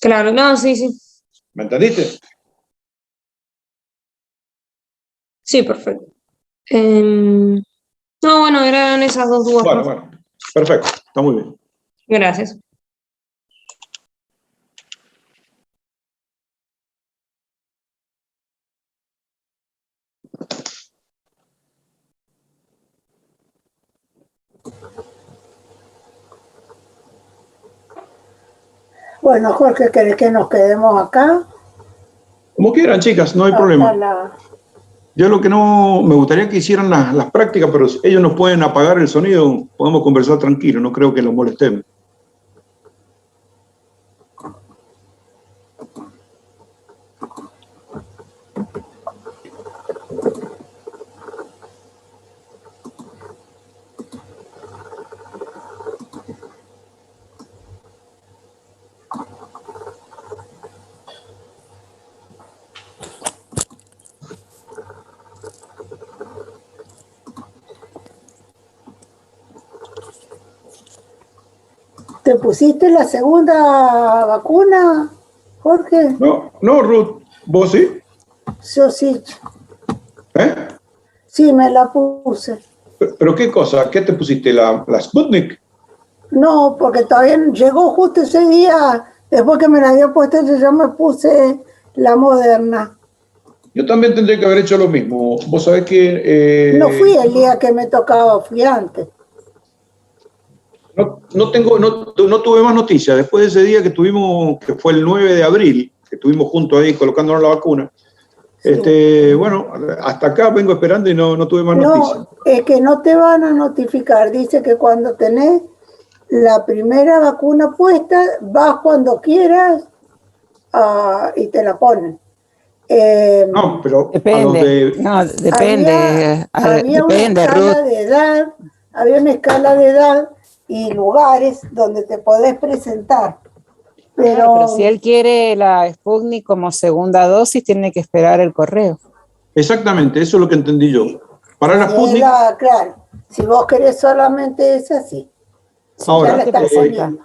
Claro, no, sí, sí. ¿Me entendiste? Sí, perfecto. No, bueno, eran esas dos dudas. Bueno. Perfecto. Está muy bien. Gracias. Bueno, Jorge, ¿querés que nos quedemos acá? Como quieran, chicas, no hay problema. Yo lo que no... Me gustaría que hicieran las prácticas, pero ellos nos pueden apagar el sonido, podemos conversar tranquilos, no creo que los molestemos. ¿Te pusiste la segunda vacuna, Jorge? No, Ruth, ¿vos sí? Yo sí. ¿Eh? Sí, me la puse. ¿Pero qué cosa? ¿Qué te pusiste? ¿La Sputnik? No, porque todavía llegó justo ese día, después que me la había puesto, yo me puse la Moderna. Yo también tendría que haber hecho lo mismo. Vos sabés que... No fui el día que me tocaba, fui antes. No tuve más noticias. Después de ese día que tuvimos, que fue el 9 de abril, que estuvimos juntos ahí colocándonos la vacuna, sí. Bueno, hasta acá vengo esperando y no tuve más noticias. No, es que no te van a notificar. Dice que cuando tenés la primera vacuna puesta, vas cuando quieras y te la ponen. No, pero a los Depende, de... no, depende, Había una depende, escala Ruth. de edad, había una escala de edad y lugares donde te podés presentar. Pero si él quiere la Sputnik como segunda dosis, tiene que esperar el correo. Exactamente, eso es lo que entendí yo. Para la Sputnik... Claro, si vos querés solamente esa, sí. Ahora, Ya la están poniendo.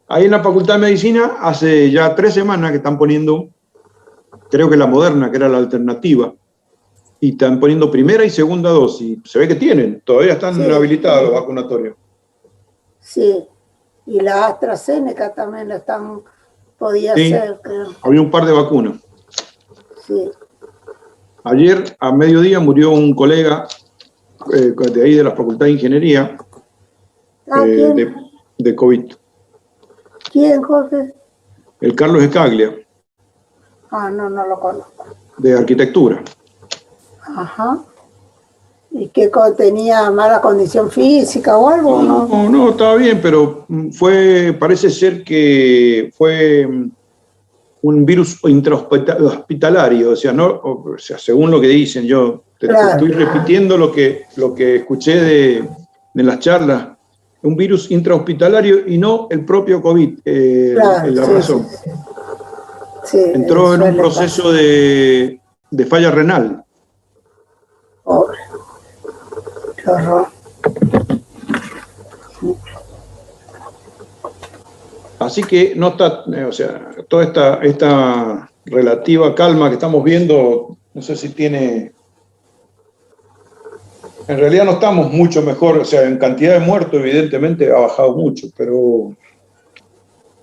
ahí en la Facultad de Medicina hace ya 3 semanas que están poniendo, creo que la Moderna, que era la alternativa, y están poniendo primera y segunda dosis. Se ve que tienen, todavía están habilitados los vacunatorios. Sí, y la AstraZeneca también la están, podía ser, creo. Había un par de vacunas. Sí. Ayer a mediodía murió un colega de ahí de la Facultad de Ingeniería de COVID. ¿Quién, Jorge? El Carlos Escaglia, No lo conozco. de Arquitectura. Ajá. ¿Y qué tenía mala condición física o algo? No, estaba bien, pero parece ser que fue un virus intrahospitalario, o sea, según lo que dicen, yo te estoy repitiendo lo que escuché de las charlas, un virus intrahospitalario y no el propio COVID, la razón. Sí, entró en un proceso de falla renal. Pobre. Qué horror. Así que no está, o sea, toda esta relativa calma que estamos viendo, no sé si tiene... En realidad no estamos mucho mejor, o sea, en cantidad de muertos evidentemente ha bajado mucho, pero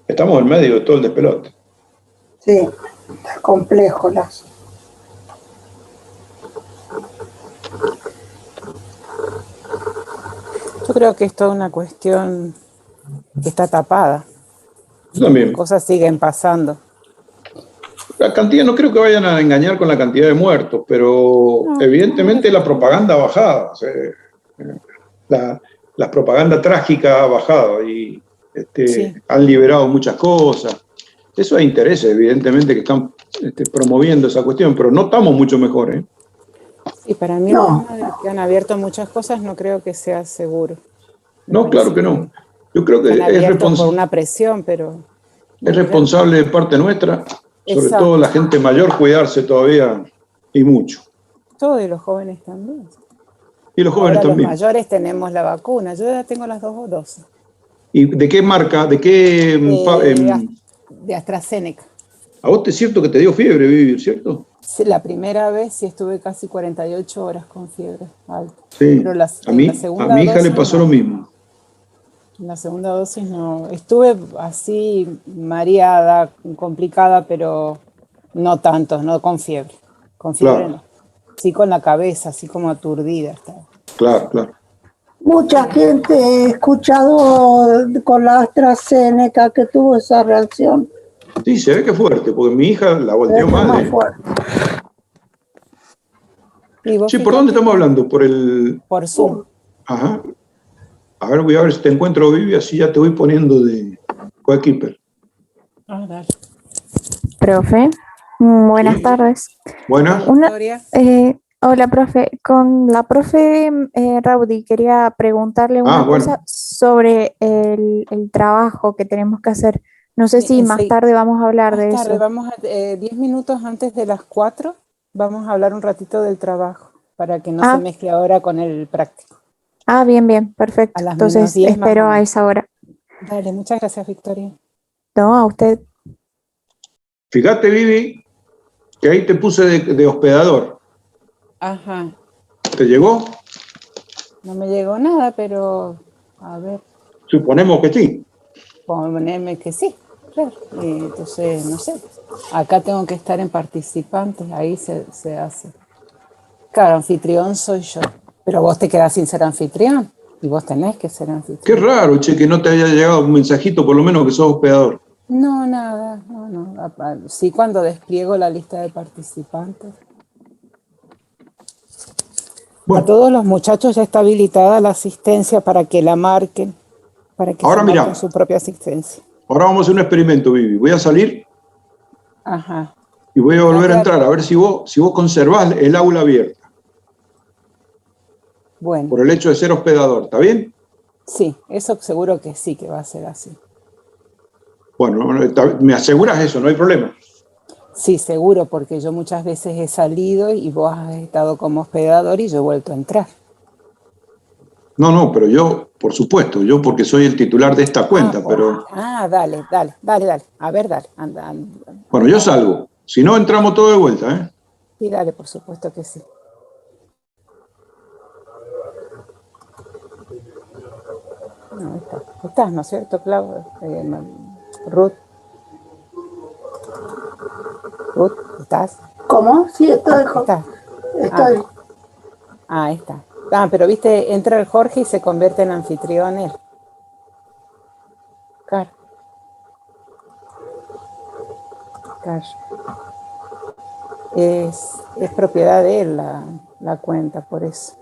estamos en medio de todo el despelote. Sí, está complejo las. Yo creo que es toda una cuestión que está tapada. Yo también. Las cosas siguen pasando. La cantidad, no creo que vayan a engañar con la cantidad de muertos, pero evidentemente la propaganda ha bajado. O sea, la propaganda trágica ha bajado y han liberado muchas cosas. Eso hay intereses, evidentemente, que están promoviendo esa cuestión, pero no estamos mucho mejor, ¿eh? Y para mí, que han abierto muchas cosas, no creo que sea seguro. No, claro que no. Yo creo que es responsable por una presión, pero... Es responsable de parte nuestra, sobre todo la gente mayor, cuidarse todavía y mucho. Todo y los jóvenes también. Y los jóvenes también. Los mayores tenemos la vacuna. Yo ya tengo las 2 dosis. ¿Y de qué marca? ¿De qué? De AstraZeneca. A vos es cierto que te dio fiebre, Vivi, ¿cierto? Sí, la primera vez sí estuve casi 48 horas con fiebre alta. Sí, pero a mi hija le pasó lo mismo. La segunda dosis no. Estuve así mareada, complicada, pero no tanto, no con fiebre. Con fiebre no. Sí con la cabeza, así como aturdida estaba. Claro, claro. Mucha gente he escuchado con la AstraZeneca que tuvo esa reacción. Sí, se ve que fuerte, porque mi hija la volteó madre. Sí, ¿por dónde estamos hablando? Por Zoom. Ajá. A ver, voy a ver si te encuentro, Vivi, así ya te voy poniendo de coequiper. Dale. Profe, buenas tardes. Buenas. Hola, profe. Con la profe Raudy quería preguntarle una cosa sobre el trabajo que tenemos que hacer. No sé si más tarde vamos a hablar de eso. Vamos a 10 minutos antes de las 4, vamos a hablar un ratito del trabajo, para que no se mezcle ahora con el práctico. Bien, perfecto. Entonces espero a esa hora. Dale, muchas gracias, Victoria. No, a usted. Fíjate, Vivi, que ahí te puse de hospedador. Ajá. ¿Te llegó? No me llegó nada, pero a ver. Suponemos que sí. Poneme que sí, claro. Entonces, no sé. Acá tengo que estar en participantes, ahí se hace. Claro, anfitrión soy yo. Pero vos te quedás sin ser anfitrión. Y vos tenés que ser anfitrión. Qué raro, che, que no te haya llegado un mensajito, por lo menos que sos hospedador. No, nada. No. Sí, cuando despliego la lista de participantes. Bueno. A todos los muchachos ya está habilitada la asistencia para que la marquen. Para que ahora se mira, marque su propia asistencia. ahora vamos a hacer un experimento, Vivi. Voy a salir Ajá. y voy a volver a entrar a ver si vos conservás el aula abierta. Bueno. Por el hecho de ser hospedador, ¿está bien? Sí, eso seguro que sí que va a ser así. Bueno, me aseguras eso, no hay problema. Sí, seguro, porque yo muchas veces he salido y vos has estado como hospedador y yo he vuelto a entrar. No, pero yo, por supuesto, yo porque soy el titular de esta cuenta, pero... Dale. A ver, dale, anda. Bueno, yo salgo. Si no, entramos todo de vuelta, ¿eh? Sí, dale, por supuesto que sí. No, estás, ¿no es cierto, Claudia? Ruth, ¿estás? ¿Cómo? Sí, estoy. ¿Estás? Estoy. Ahí está. Pero viste, entra el Jorge y se convierte en anfitrión él. Claro. Es propiedad de él la cuenta, por eso.